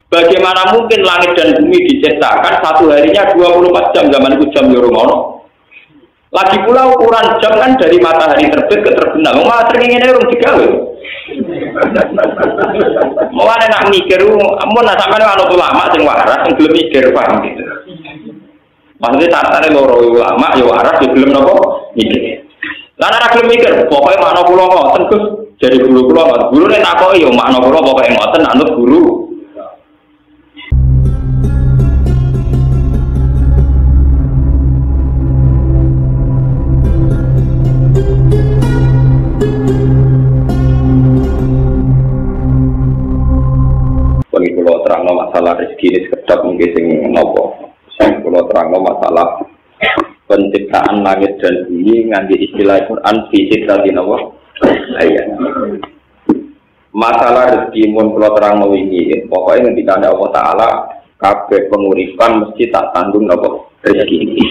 Bagaimana mungkin langit dan bumi diciptakan satu harinya 24 jam, zaman itu jam Yoromono. Lagi pula ukuran jam kan dari matahari terbit ke terbenam. Malah teringin urung digawe. Mau nak mikir, mau nak sampai anak ulama sing waras, sing belum mikir paham gitu. Maksudnya tartane loro ulama, ya waras, ya belum nopo mikir. Lah nek belum mikir, pokoknya makna kula ngoten Gus, jadi guru kula, guru nek takoki ya makna kula pokoknya ngoten anut guru. Kalau terangno masalah rezeki ini sekedap mungkin sing nopo. Kalau terangno masalah penciptaan langit dan bumi nganti istilah Quran fisik tadi nopo. Ayat. Masalah rezeki mun kalau terangno ini, pokoknya ketika ada Allah Taala kabeh penguripan mesti tak tanggung nopo rezeki ini.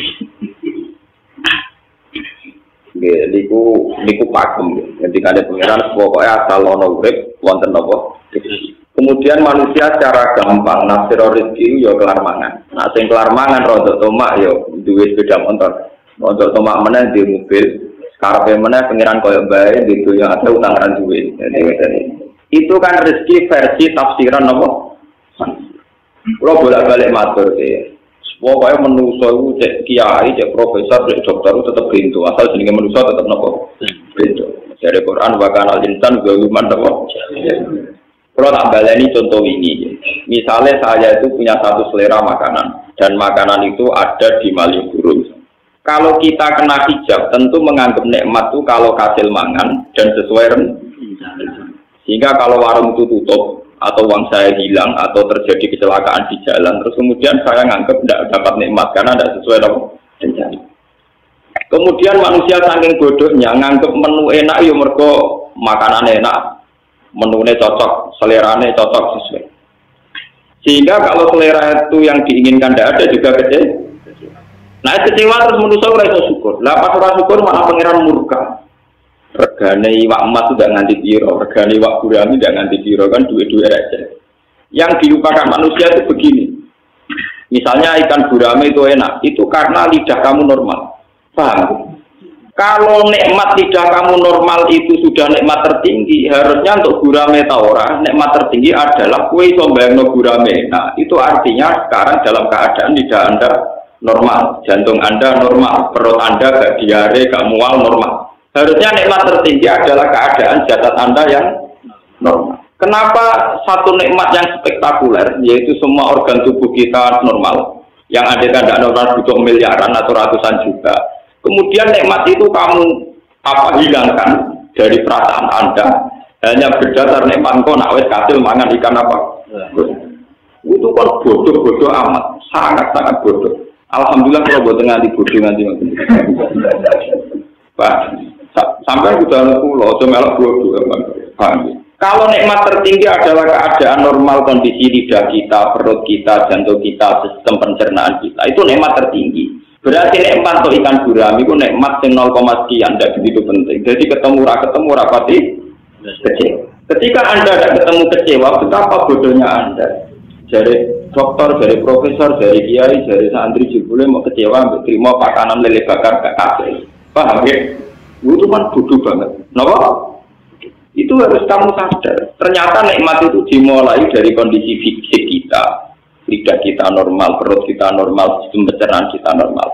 Niku pakem. Ketika ada pangeran pokoknya asal ono urip wonten nopo rezeki. Kemudian manusia secara gampang nafsir rezeki yo kelar mangan. Nah sing kelar mangan rodok tomak yo duwe sepeda motor. Rodok tomak meneh di mobil, karepe meneh pengiran koyo bae gitu yang ada utang ran duwe. Itu kan rezeki versi tafsiran apa? Kalau bolak-balik matur e. Pokoke manusa iku cek kiai, cek profesor, cek dokter tetep bento. Asal jenenge manusa tetep napa? Bento. Dari Quran wa kana al-insan zaluman napa? Kalau tak baleni contoh ini, misalnya saya itu punya satu selera makanan dan makanan itu ada di Malioboro. Kalau kita kena hijab, tentu menganggap nikmat itu kalau hasil mangan dan sesuai sehingga kalau warung itu tutup atau uang saya hilang atau terjadi kecelakaan di jalan, terus kemudian saya nganggap tidak dapat nikmat karena tidak sesuai rencana. Kemudian manusia saking bodohnya nganggap menu enak ya mergo makanan enak. Menunya cocok, seleranya cocok sesuai. Sehingga kalau selera itu yang diinginkan tidak ada juga kecewa. Nah kecewa terus manusia ora iso syukur. Lah pas ora syukur malah pangeran murka. Regane iwak emas sudah nganti piro, regane iwak gurami tidak nganti piro kan duwe-duwe aja. Yang dilupakan manusia itu begini. Misalnya ikan gurami itu enak, itu karena lidah kamu normal. Paham? Kalau nikmat lidah kamu normal itu sudah nikmat tertinggi, harusnya untuk gurame ta ora, nikmat tertinggi adalah kue iso mbayangno gurame. Nah, itu artinya sekarang dalam keadaan lidah Anda normal, jantung Anda normal, perut Anda gak diare, gak mual normal. Harusnya nikmat tertinggi adalah keadaan jasad Anda yang normal. Kenapa satu nikmat yang spektakuler, yaitu semua organ tubuh kita normal, yang ada tidak normal butuh miliaran atau ratusan juta. Kemudian nikmat itu kamu hilangkan dari perasaan Anda hanya berdasar nikmat kau nak wes kasil mangan ikan apa? Itu kan bodoh amat, sangat bodoh. Alhamdulillah kalau buat nganti bodoh nanti. Pak, sampai sudah pulau, semelok bodoh. Kalau nikmat tertinggi adalah keadaan normal kondisi lidah kita, perut kita, jantung kita, sistem pencernaan kita, itu nikmat tertinggi. Berarti nikmat untuk ikan gurami itu nikmat yang 0, sekian, tidak begitu penting. Jadi ketemu rapati kecewa. Ketika Anda tidak ketemu kecewa, betapa bodohnya Anda. Dari dokter, dari profesor, dari kiai, dari santri jebule mau kecewa, terima pakanan lele bakar ke kafe. Paham ya? Itu kan bodoh banget. Kenapa? Itu harus kamu sadar. Ternyata nikmat itu dimulai dari kondisi fisik kita. Lidah kita normal, perut kita normal, sistem pencernaan kita normal.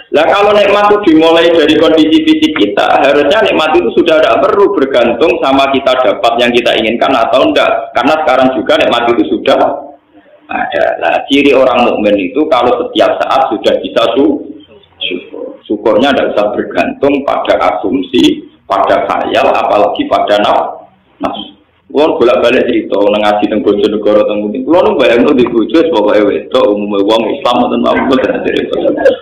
Nah kalau nikmat itu dimulai dari kondisi fisik kita, harusnya nikmat itu sudah tidak perlu bergantung sama kita dapat yang kita inginkan atau enggak. Karena sekarang juga nikmat itu sudah ada. Nah ciri orang mukmin itu kalau setiap saat sudah bisa syukur. Syukurnya tidak usah bergantung pada asumsi, pada khayal, apalagi pada nafsu. Wong bolak-balik cerita nang ngaji teng Bojonegoro teng Mungkin. Kulo nu bayangno di bojo pokoke wedok umume wong Islam mboten mboten cerita.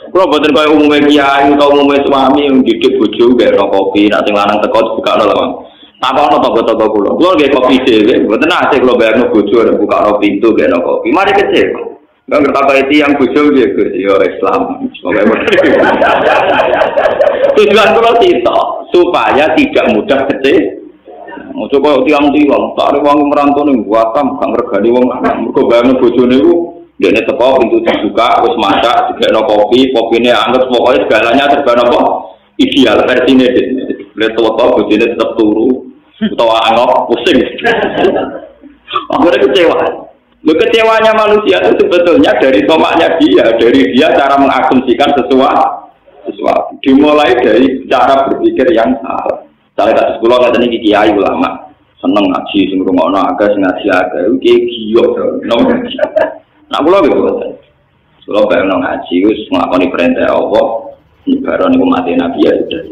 Kulo mboten kaya umume kiai utawa umume suami yang didik bojo gak kopi, nek sing lanang teko bukakno lho. Takono toko-toko kulo. Kulo nggih kopi dhewe, mboten ate kulo bayangno bojo bukakno pintu gak kopi. Mari kecil. Enggak ngerti itu yang bojo nggih Gus ya Islam. Tujuan kulo itu supaya tidak mudah kecil. Ojo koyo tiang-tiang, tak ada wong merantau ning Batam, gak ngregani wong lanang. Mergo bayangno bojone iku dene teko pintu dibuka, wis masak, digekno kopi, kopine anget, pokoknya segalanya serba napa ideal versine dene. Leto-leto bojone tetep turu, utawa angop pusing. Akhirnya kecewa. Kecewanya manusia itu sebetulnya dari tomaknya dia, dari dia cara mengasumsikan sesuatu. Dimulai dari cara berpikir yang salah. Saya tak sekolah kata ini kiai ulama seneng ngaji, sing ngrungokno agak sing ngaji agak, kiai giok, nak pulau gitu kan. Pulau bayang ngaji, us ngelakoni perintah Allah, ibarat niku mati Nabi ya sudah.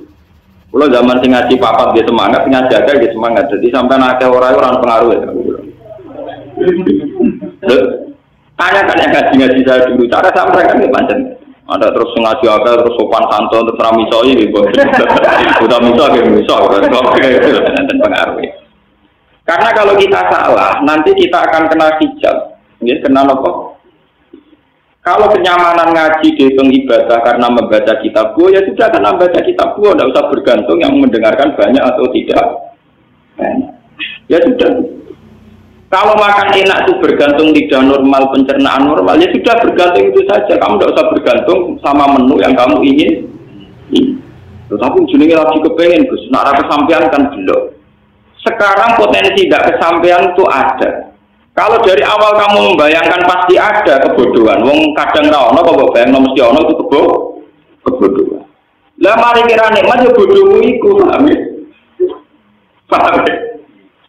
Pulau zaman sing ngaji papat dia semangat, ngaji agak dia semangat. Jadi sampai nakal orang pengaruh ya. Tanyakan yang ngaji saya dulu, cara sampai kan pancen. Ada terus ngaji agak, terus sopan santun, terus ramisoi gitu. Udah misal, oke, dan pengaruh. Karena kalau kita salah, nanti kita akan kena hijab. Ya, kena apa? Kalau kenyamanan ngaji dihitung ibadah karena membaca kitab gua, ya sudah karena membaca kitab gua, tidak usah bergantung yang mendengarkan banyak atau tidak. Ya sudah. Kalau makan enak itu bergantung lidah normal, pencernaan normal, ya sudah bergantung itu saja. Kamu tidak usah bergantung sama menu yang kamu ingin. Tetapi jenenge lagi kepengen, Gus. Nak kesampaian kan belum. Sekarang potensi tidak kesampaian itu ada. Kalau dari awal kamu membayangkan pasti ada kebodohan. Wong kadang ra ono kok bayangno mesti ono itu kebodohan. Lah mari kira nikmat ya bodohmu iku, paham ya? Paham ya?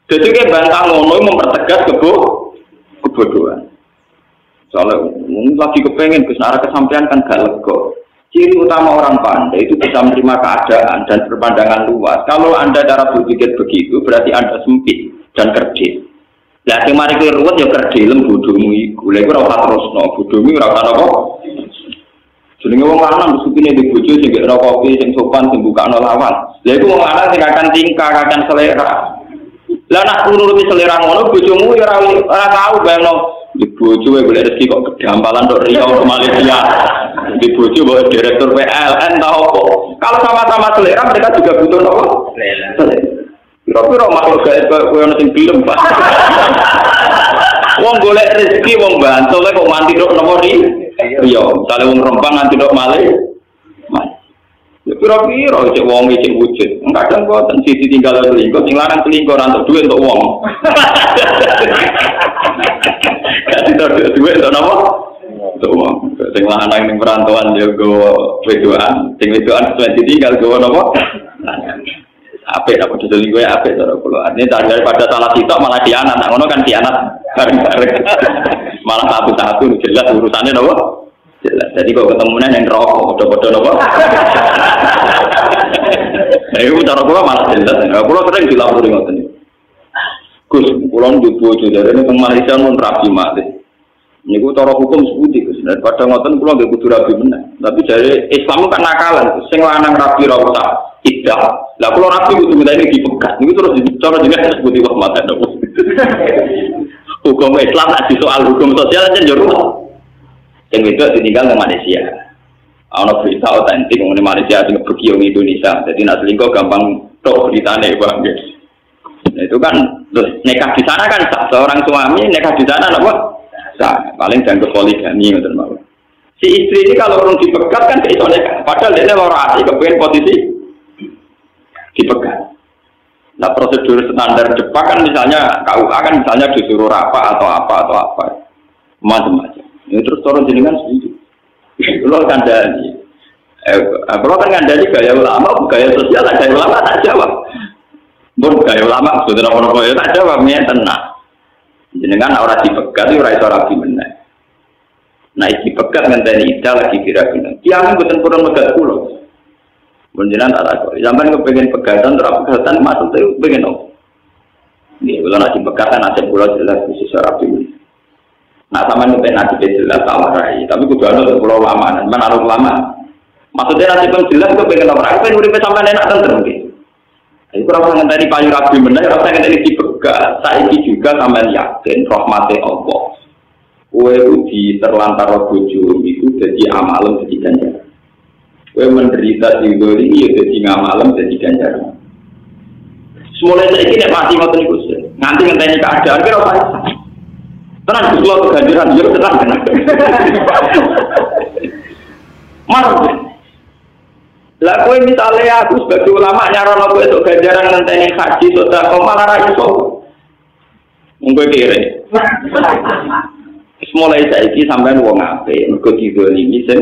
Jadi kayak bantah ngono mempertegas kebodohan. Soalnya lagi kepengen Gus, kesampaian kan gak lega. Ciri utama orang pandai itu bisa menerima keadaan dan berpandangan luas. Kalau Anda cara berpikir begitu, berarti Anda sempit dan kerdil. Lah sing mari kowe ruwet ya kerdilem bodohmu iku. Lha iku ora usah terusno, bodohmu ora usah apa. Jenenge wong lanang supine di bojo sing gak ora kopi sing sopan sing bukakno lawan. Lha iku wong lanang sing akan tingkah, akan selera. Lah nak nuruti selera ngono bojomu ya ora tau bayangno di bojo wae golek rezeki kok kedampalan tok Riau ke Malaysia. Di bojo bawa direktur PLN tau apa. Kalau sama-sama selera mereka juga butuh apa? Selera. Kira-kira makhluk gaib koyo ono sing film, Pak. Wong golek rezeki wong bantu kok mati tok napa ri? Iya, misale wong Rempang nganti tok malih. Ya kira-kira cek wong iki wujud. Kadang kok sisi tinggal selingkuh, sing larang selingkuh ora entuk duit untuk wong. Kasih duit untuk napa? Untuk wong. Sing lanang ning perantauan yo go wedoan, sing wedoan sesuai tinggal go napa? Apik apa selingkuh ya apik cara kula. Ini daripada salah sitok malah dianat. Ngono kan dianat bareng-bareng. Malah satu-satu jelas urusannya napa? Jelas. Jadi kok ketemunya yang rokok, bodoh-bodoh nopo. Itu cara kula malah jelas. Kula sering dilapori ngoten. Gus, kula njobo jare ning Malaysia mun rabi mati. Niku cara hukum sepundi Gus. Daripada ngoten kula nggih kudu rabi meneh. Tapi jare Islam kan nakalan. Sing lanang rabi ra usah iddah. Lah kula rabi kudu ngene dipegat. Niku terus cara jenenge sepundi kok mate nopo. Hukum Islam nak soal hukum sosial kan yo rumah. Yang itu ditinggal ke Malaysia. Ada berita otentik mengenai Malaysia yang pergi ke Indonesia. Jadi nak selingkuh gampang tok beritanya bang. Nah, itu kan terus nikah di sana kan seorang suami nikah di sana apa? Paling jangan ke poligami gitu mau. Si istri ini kalau orang dipegat kan itu nikah. Padahal dia lorati kepengen posisi dipegat. Nah prosedur standar Jepang kan misalnya KUA kan misalnya disuruh apa macam-macam. Ini terus turun jenengan sendiri. Kalau kandani, kalau kan kandani gaya ulama, gaya sosial, gaya ulama tak jawab. Pun gaya ulama sudah apa-apa ya tak jawab, dia tenang. Jenengan orang dipegat, orang itu rapi menang. Nah dipegat ngenteni ida lagi kira-kira. Tiang betul kurang megat pulau. Jenengan tak tahu. Zaman kepengen pegatan, terapegatan masuk tu pengen apa? Ini kalau nak dipegatan nasib pulau jelas khusus rapi menang. Nah sama ini nasib jelas tak warai, tapi kudu ada pulau lama, mana ada lama. Maksudnya nasib jelas itu pengen orang, pengen urip sampai enak tentrem gitu. Jadi kurang sangat dari payu rabi benar, kurang sangat dari dipegat. Saiki juga sama yakin rahmati Allah. Kue di terlantar bojo itu jadi amalem jadi ganjaran. Kue menderita di ini ya jadi amalem jadi ganjaran. Semulai saiki nek mati ngoten niku nganti ngenteni keadaan kira ora iso. Tenan kula keganjaran yo tenan tenan. Mas. Lah kowe misale aku sebagai ulama nyarono kowe esuk ganjaran ngenteni haji sedekah malah ra iso. Monggo kire. Mulai saiki sampean wong apik, mergo didolimi sing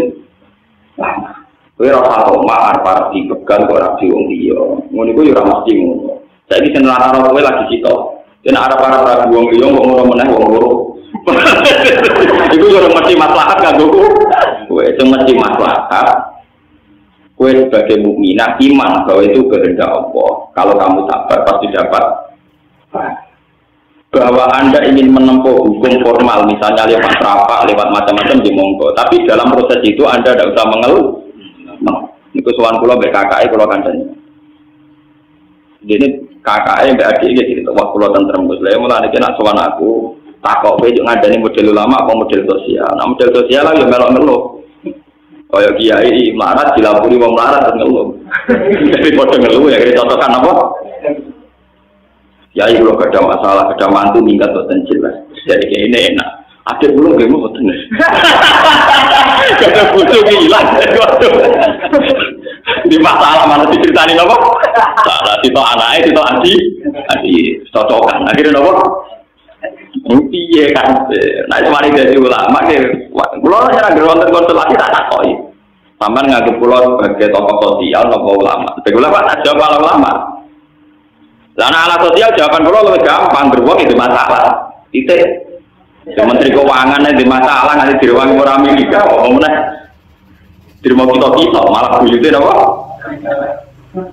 lama. Kowe ora usah omah arep dipegang kok ora wong liya. Ngono iku yo ora mesti ngono. Saiki sing larang kowe lagi sitok. Yen arep-arep wong liya kok ngono meneh wong loro. Iku yo mesti maslahat kanggo kowe. Itu mesti maslahat. Kowe sebagai mukminah iman bahwa itu kehendak Allah. Kalau kamu sabar pasti dapat. Bahwa Anda ingin menempuh hukum formal, misalnya lewat rapat, lewat macam-macam di monggo. Tapi dalam proses itu Anda tidak usah mengeluh. Ini kesuwan pulau BKKI pulau kandang. Ini KKI BAD ini cerita wah pulau tentrem Gus. Saya mulai nak sowan aku takok kowe yo ngandani model ulama apa model sosial. Nah model sosial lah yo melok-melok. Kaya kiai melarat dilapuri wong melarat ngeluh. Jadi padha ngeluh ya kira cocokan apa? Ya kalau gak ada masalah, gak ada mantu minggat boten jelas. Jadi kayak ini enak. Ada belum gak mau boten. Gak ada butuh hilang. Di masalah mana diceritain apa? Salah itu anaknya, itu adi cocokan. Akhirnya apa? Iya kan. Nah semari jadi ulama. Pulau nyerang geronten konsultasi tak takoi. Sampai ngagep pulau sebagai tokoh sosial, tokoh ulama. Sebagai ulama tak jawab ulama. Karena ala sosial jawaban pulau lebih gampang, beruang itu masalah. Itu Menteri Keuangan itu masalah, nanti di ruang orang Amerika, ngomongnya di rumah kita malah buyutnya apa?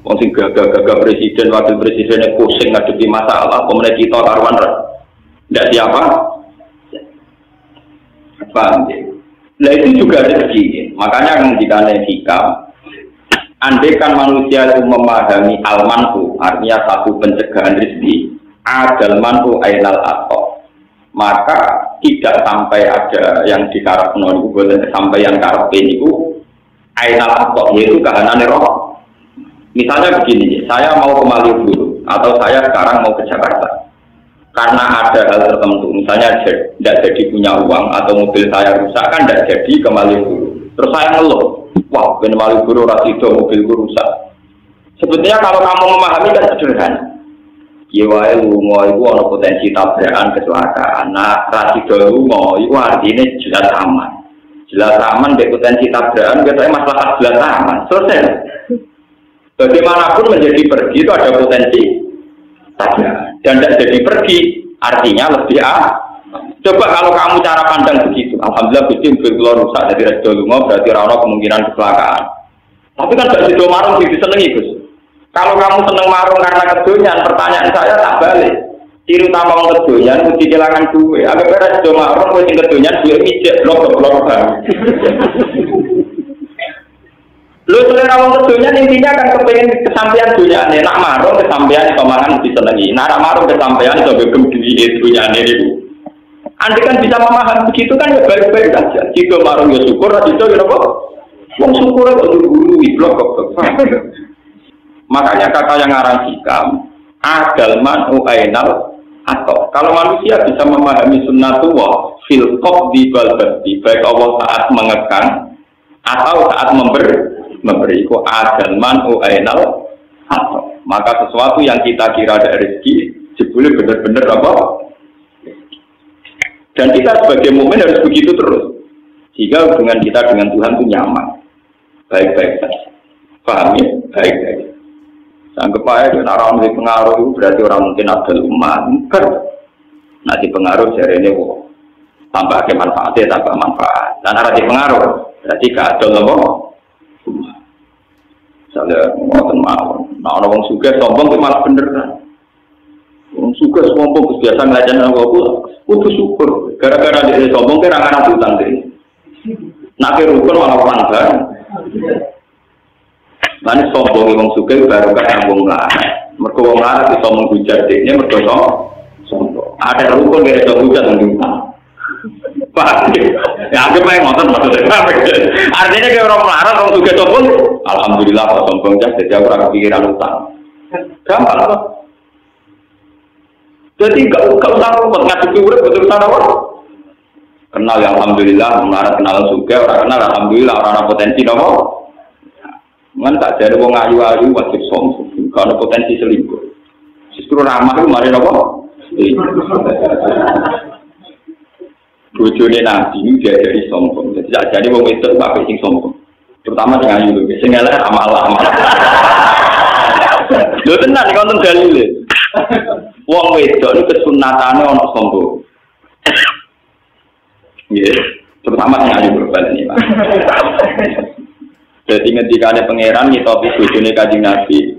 Mungkin gagah presiden, wakil presidennya pusing ngadepi masalah, pemerintah kita karuan tidak siapa? Paham ya? Nah itu juga rezeki, makanya jika ada hikam. Andaikan manusia itu memahami al-manhu, artinya satu pencegahan rezeki, adal-manhu ainal ato, maka tidak sampai ada yang dikarepno niku boleh sampai yang karepe niku ainal ato, yaitu kahanane roh. Misalnya begini, saya mau ke Malioboro atau saya sekarang mau ke Jakarta. Karena ada hal tertentu, misalnya tidak jadi punya uang atau mobil saya rusak kan tidak jadi ke Malioboro. Terus saya ngeluh. Wah, ben Malioboro ora sida mobilku rusak. Sebetulnya kalau kamu memahami kan sederhana. Ya wae lunga iku ana potensi tabrakan kecelakaan. Nah, ra sida lunga iku artine jelas aman. Jelas aman nek potensi tabrakan ketake masalah jelas aman. Selesai. Bagaimanapun menjadi pergi itu ada potensi tabrakan. Dan tidak jadi pergi artinya lebih Coba kalau kamu cara pandang begitu, alhamdulillah Gusti mobil rusak dari redo lunga berarti ora ono kemungkinan kecelakaan. Tapi kan gak sido marung disenengi Gus. Kalau kamu seneng marung karena kedonyan, pertanyaan saya tak balik. Ciri utama wong kedonyan mesti kehilangan duit. Agak beres sido marung kowe sing kedonyan duit mijek blok-blok bang. Lu selera wong kedonyan intinya kan kepengen kesampaian dunyane. Nak marung kesampaian iso mangan disenengi. Nak marung kesampaian iso gegem duit dunyane niku. Anda kan bisa memahami begitu kan ya baik-baik saja. Jika marung ya syukur, jika ya apa? Wong syukur kok dulu blok kok. Makanya kata yang ngarang hikam, adal man ainal atau kalau manusia bisa memahami sunnatullah fil qabdi bal badi, baik Allah saat mengekang atau saat memberi ku adal man ainal atau maka sesuatu yang kita kira ada rezeki jebule benar-benar apa? Dan kita sebagai mukmin harus begitu terus. Sehingga hubungan kita dengan Tuhan itu nyaman. Baik-baik saja. Paham ya? Baik-baik. Anggap aja orang di pengaruh itu berarti orang mungkin ada umat. Bukan. Nah di pengaruh jari ini tambah ke manfaatnya, tambah manfaat. Dan ada di pengaruh berarti gak ada loh. Misalnya ngoten mawon. Nah orang suka sombong itu malah bener kan. Orang suka sombong biasa ngelajarin aku. Kudu syukur, gara-gara dia sombong kira akan utang diri. Nak rukun malah panggang. Lalu sombong yang suka baru kan yang lah. Mereka wong lah itu menghujat dia, mereka sombong. Ada rukun dari menghujat menghujat. Pak, ya agak main ngotot maksudnya. Artinya kalau orang melarat orang suka sombong, alhamdulillah kalau sombong jadi aku orang kepikiran utang. Gampang loh. Jadi gak usah rumput ngadepi urip betul apa? Kenal ya alhamdulillah, melarat kenal juga, orang kenal alhamdulillah, orang ada potensi nopo. Kan tak jadi wong ayu-ayu wajib sombong, kalau potensi selingkuh. Justru ramah itu mari nopo. Bojone Nabi ini dia jadi sombong, jadi wong itu apa sing sombong. Terutama dengan ayu lho, sing elek amal-amal. Lho tenan iki wonten dalile. Wong wedok niku kesunatane ana sombong. Nggih, terutama sing ayu berbalik ini, Pak. Jadi ngendikane pangeran ngitopi bojone Kanjeng Nabi.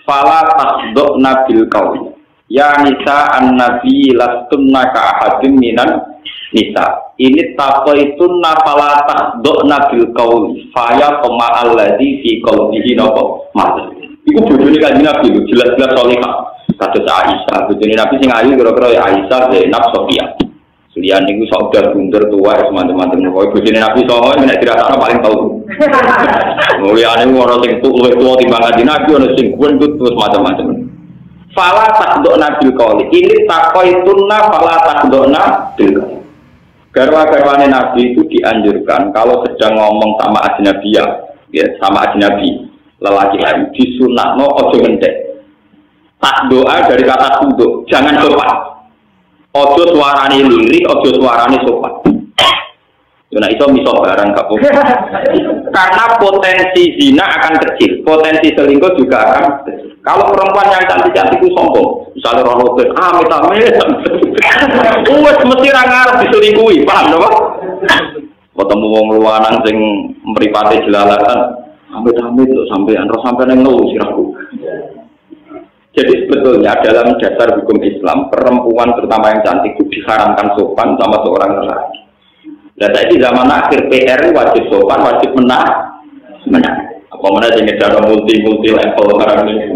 Fala tasduk nabil qaul. Ya nisa an-nabi lastunna ka ahadin minan nisa. Ini tapaitun nafala tasduk nabil qaul. Faya tama alladzi fi qaulihi napa? Mas. Iku bojone Kanjeng Nabi jelas-jelas salihah. Kados Aisyah, bojone Nabi sing ayu kira-kira ya Aisyah, Zainab, Sofia. Lian niku saudara bunder tua teman-teman kowe bojone Nabi sono nek dirasakno paling tau. Mulyane ora sing luwih tuwa timbang Kanjeng Nabi ana sing gendut terus macam-macam. Fala takdona bil qauli. Ini takoitunna fala takdona bil qauli. Garwa-garwane Nabi itu dianjurkan kalau sedang ngomong sama ajnabiyah, ya sama ajnabi, lelaki lain disunatno aja ngendek. Tak doa dari kata tunduk, jangan sopan. Ojo suarane lirik, ojo suarane sopan. Nah itu miso barang gak apa. Karena potensi zina akan kecil, potensi selingkuh juga akan kecil. Kalau perempuan yang cantik-cantik itu sombong, misalnya Ronaldo, amit-amit, mesti ngarep diselingkuhi, paham apa? Ketemu wong luanan sing mripate jelalatan, amit-amit lho sampean nang ngeluh siraku. Jadi sebetulnya dalam dasar hukum Islam, perempuan terutama yang cantik itu diharamkan sopan sama seorang lelaki. Dan tadi zaman akhir PR wajib sopan, wajib menang. Apa mana jenis cara multi level sekarang ini?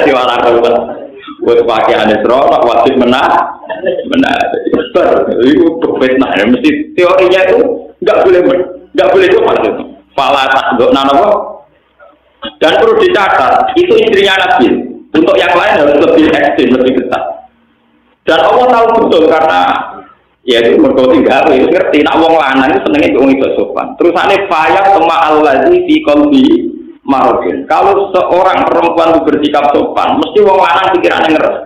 Di mana kalau buat pakai anesro, wajib menang. Itu berbeda. Mesti teorinya itu nggak boleh sopan. Fala tasduk nanawa. Dan perlu dicatat, itu istrinya Nabi. Untuk yang lain harus lebih ekstrim, lebih ketat. Dan Allah tahu betul karena ya itu mergo tinggal ngerti nak wong lanang itu senenge wong itu sopan. Terusane faya sama allazi fi qalbi marudin. Kalau seorang perempuan itu bersikap sopan, mesti wong lanang pikirane ngeres.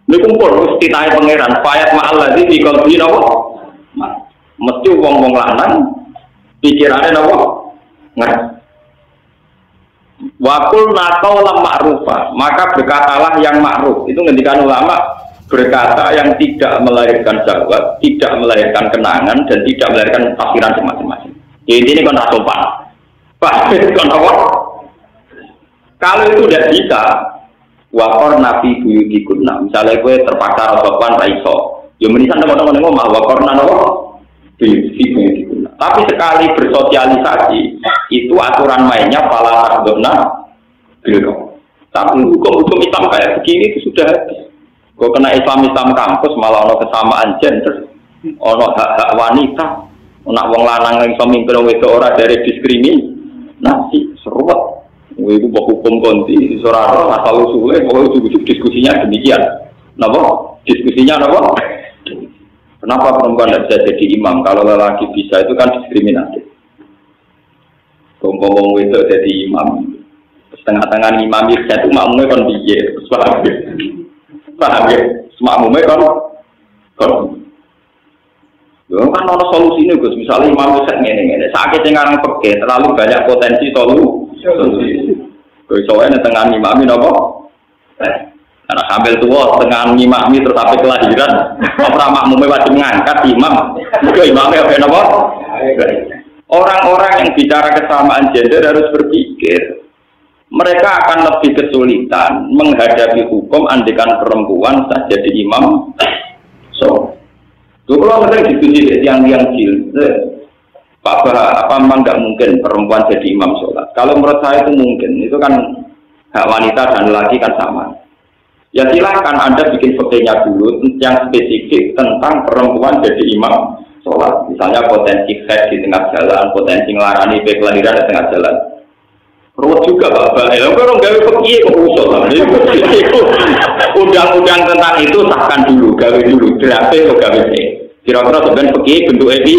Niku pun mesti tahe pangeran faya sama allazi fi qalbi napa? Mesti wong lanang pikirane napa? Ngeres. Wakul nakau lam ma'rufah, maka berkatalah yang ma'ruf. Itu ngendikan ulama, berkata yang tidak melahirkan syahwat, tidak melahirkan kenangan, dan tidak melahirkan tafsiran masing-masing. Ini kan sopan. Kalau itu tidak bisa, wakor nabi buyutikunna. Misalnya gue terpaksa sopan raiso, ya menisan teman-teman ngomong wakor nano buyutikunna. Tapi sekali bersosialisasi itu aturan mainnya pala takdona bil. Tapi hukum Islam kayak begini itu sudah habis. Kok kena Islam kampus malah ono kesamaan gender, ono hak wanita, nak wong lanang yang pemimpin wedok ora dari diskriminasi seruat. Itu hukum konti soraro asal usule pokoknya diskusinya demikian. Napa? Diskusinya napa? Kenapa perempuan tidak bisa jadi imam? Kalau lelaki bisa itu kan diskriminatif. Ngomong itu jadi imam, setengah-tengah imam itu satu makmumnya kan biye, paham ya? Makmumnya kan, kan ada solusi ini Gus. Misalnya imam itu ngene-ngene, sakit yang pergi terlalu banyak potensi solusi. Soalnya tengah imam ini apa? Karena sambil tua tengah ngimami terus sampai kelahiran, orang makmumnya wajib mengangkat imam, juga imamnya apa? Orang-orang yang bicara kesamaan gender harus berpikir, mereka akan lebih kesulitan menghadapi hukum andikan perempuan saja jadi imam. So, kalau mereka diskusi yang jil, apa memang nggak mungkin perempuan jadi imam sholat? Kalau menurut saya itu mungkin, itu kan hak wanita dan lelaki kan sama. Ya silakan Anda bikin fotonya dulu yang spesifik tentang perempuan jadi imam sholat. Misalnya potensi head di tengah jalan, potensi ngelarani kelahiran di tengah jalan. Ruwet juga Bapak. Ya orang gawe pergi kok usul. Undang-undang tentang itu sahkan dulu, gawe dulu, draft kok gawe. Kira-kira sebenarnya pergi bentuk epi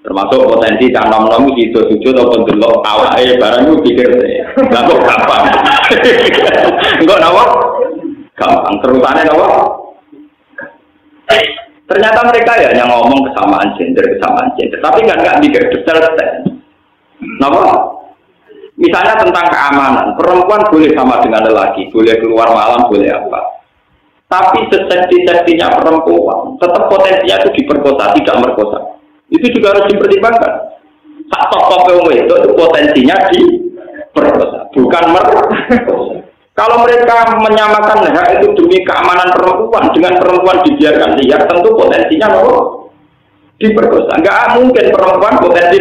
termasuk potensi tanam-tanam itu sujud atau delok awake barang itu pikir saya. Lah kok gampang. Enggak napa? Gampang terusane napa? Ternyata mereka ya hanya ngomong kesamaan gender, tapi nggak mikir detail. Napa? Misalnya tentang keamanan, perempuan boleh sama dengan lelaki, boleh keluar malam, boleh apa. Tapi seseksi-seksinya perempuan, tetap potensinya itu diperkosa, tidak merkosa. Itu juga harus dipertimbangkan. Tak top itu potensinya diperkosa, bukan merkosa. Kalau mereka menyamakan hak itu demi keamanan perempuan dengan perempuan dibiarkan liar, tentu potensinya diperkosa. Enggak mungkin perempuan potensi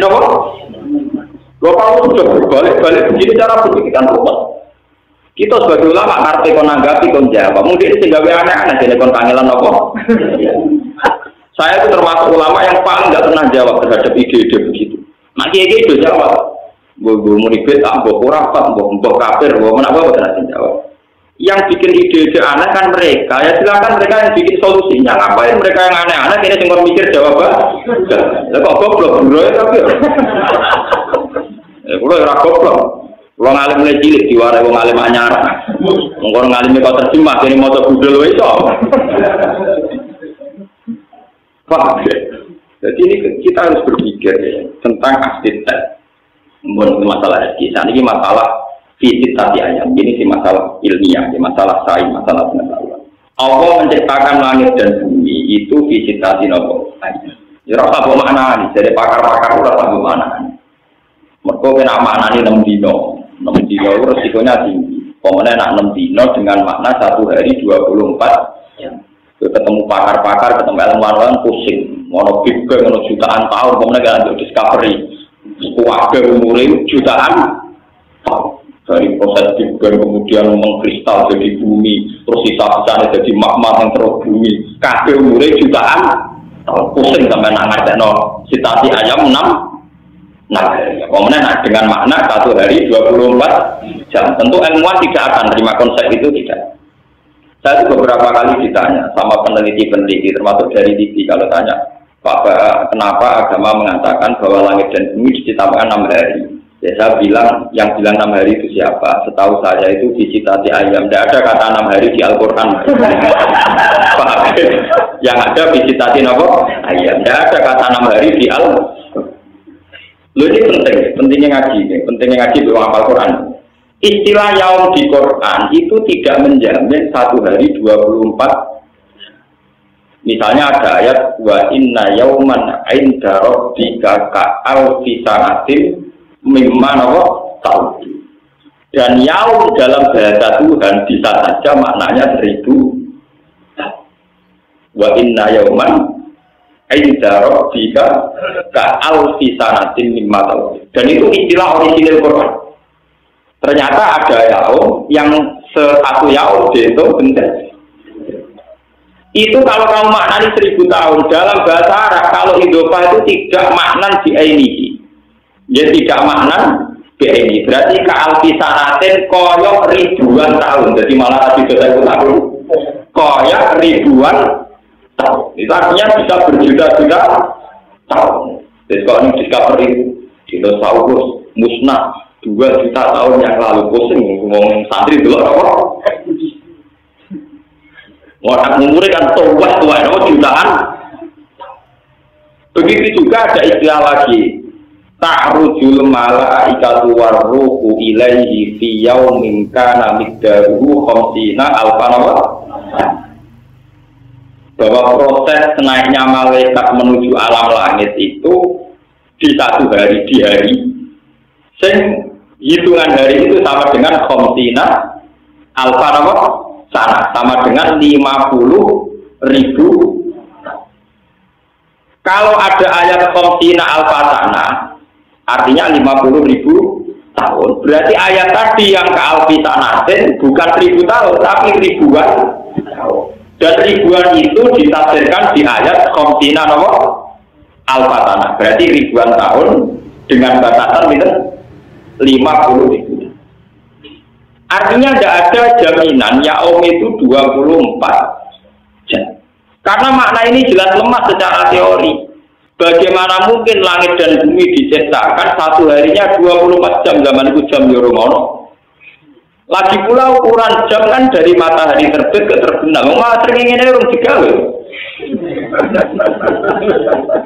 kalau sudah berbalik-balik begini cara berpikir kan ruwet. Kita sebagai ulama ngerti kon nanggapi kon jawab. Mungkin ini gawe aneh-aneh jadi kon kangelan apa? Saya itu termasuk ulama yang paling nggak pernah jawab terhadap ide-ide begitu. Nah kiai itu jawab. Gue munibet, gue kurafat, gue kafir, gue mana gue tidak jawab. Yang bikin ide-ide aneh kan mereka. Ya silakan mereka yang bikin solusinya. Ngapain mereka yang aneh-aneh? Kini cuma mikir jawaban. Ya kok goblok bro ya tapi. Kulo ora goblok. Kulo ngalim mulai cilik diwarai wong alim anyar. Wong ngalim kok terjemah dene maca budal wae iso. Paham ya? Jadi ini kita harus berpikir ya, tentang arsitek. Bukan masalah kisah, ini masalah fisik tadi ayam. Ini sih masalah ilmiah, masalah sains, masalah pengetahuan. Allah menciptakan langit dan bumi itu fisik tadi nopo ayam. Ya rasa bermakna nih, jadi pakar-pakar rasa bermakna. Mereka kena maknanya 6 dino itu resikonya tinggi. Kemudian 6 dino dengan makna 1 hari 24 jam. Ketemu pakar-pakar, ketemu ilmuwan pusing. Mau Big Bang, mau jutaan tahun, kemudian kan ada discovery. Kuwabe umurnya jutaan tahun. Dari proses Big Bang kemudian mengkristal jadi bumi, terus sisa-sisanya jadi magma yang terus bumi. Kabeh umurnya jutaan tahun. Pusing sampai ngerti citasi ayam 6. Nah, kemudian dengan makna 1 hari 24 jam. Tentu ilmuwan tidak akan terima konsep itu, tidak. Saya itu beberapa kali ditanya sama peneliti-peneliti, termasuk dari TV, kalau tanya, Bapak, kenapa agama mengatakan bahwa langit dan bumi diciptakan 6 hari? Ya saya bilang, yang bilang 6 hari itu siapa? Setahu saya itu disitati ayam. Tidak ada kata 6 hari di Al-Quran. Yang ada disitati apa? Ayam. Tidak ada kata 6 hari di Al-Quran. Loh ini pentingnya ngaji di Al-Quran. Istilah yaum di Quran itu tidak menjamin 1 hari 24. Misalnya ada ayat wa inna yauman 'inda rabbika ka'alfi sanatin mimma tahun. Dan yaum dalam bahasa Tuhan bisa saja maknanya 1000 tahun. Wa inna yauman 'inda rabbika ka'alfi sanatin mimma tahun. Dan itu istilah orisinil Quran. Ternyata ada yaum yang 1 yaum itu benar. Itu kalau kamu maknani 1000 tahun dalam bahasa Arab, kalau idhofah itu tidak maknan di ainihi. Ya tidak maknan di ainihi. Berarti ka'alfi sanatin koyok ribuan tahun. Jadi malah tadi sudah tahun. Koyok ribuan tahun. Itu artinya bisa berjuta-juta tahun. Jadi kalau ini discovery dinosaurus musnah 2 juta tahun yang lalu, pusing ngomong santri dulu apa? Orang umurnya kan tua, jutaan. Begitu juga ada istilah lagi, ta'rujul malaikatu warruhu ilaihi fi yaumin kana miqdaruhu 50 alfa nawa. Bahwa proses naiknya malaikat menuju alam langit itu di 1 hari, di hari sing hitungan hari itu sama dengan 50 alfa nawa sana, sama dengan 50.000. Kalau ada ayat 50 alfa sana, artinya 50.000 tahun. Berarti ayat tadi yang ke alfi sanatin bukan 1000 tahun, tapi ribuan tahun. Dan ribuan itu ditafsirkan di ayat 50 alfa sana. Berarti ribuan tahun dengan batasan itu 50.000. Artinya tidak ada jaminan yaum itu 24 jam. Karena makna ini jelas lemah secara teori. Bagaimana mungkin langit dan bumi diciptakan satu harinya 24 jam, zaman itu jam Yoromono. Lagi pula ukuran jam kan dari matahari terbit ke terbenam. Malah sering ini orang digawe.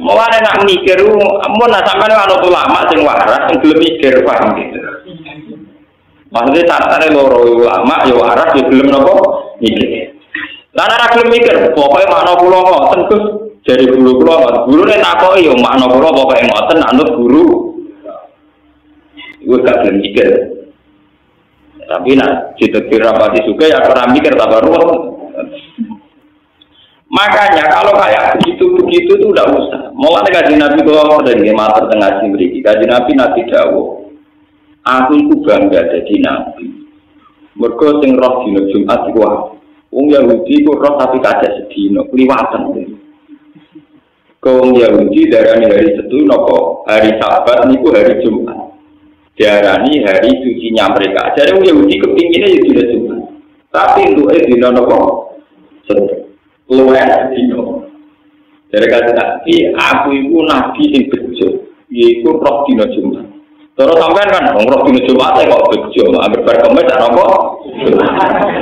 Mau nak mikir, mau sampai anak ulama sing waras, sing belum mikir paham gitu. Maksudnya tatane loro ulama, yo waras, yo belum nopo mikir. Lan ora gelem mikir, pokoke makna kula ngoten Gus, jare guru kula ngoten. Gurune takoki yo makna kula pokoke ngoten anut guru. Iku gak gelem mikir. Tapi nak ditetir rapati suka ya ora mikir tambah ruwet. Makanya kalau kayak begitu itu udah usah. Mulane kanjeng Nabi kula dari matur tengah sing mriki. Kanjeng Nabi nanti dawuh, aku iku bangga dadi nabi. Mergo sing roh dina Jumat iku wong Yahudi ku roh tapi kacek sedina, kliwatan. Wong Yahudi darani hari Setu napa hari Sabat niku hari Jumat. Diarani hari sucinya mereka. Jadi wong Yahudi kepinginnya ya dina Jumat. Tapi untuk dina napa? Setu. Luwih dina. Dari kata Nabi, aku iku nabi sing bejo, yaiku roh dina Jumat. Terus sampean kan roh dina Jumat kok bejo, ambil berkemes apa?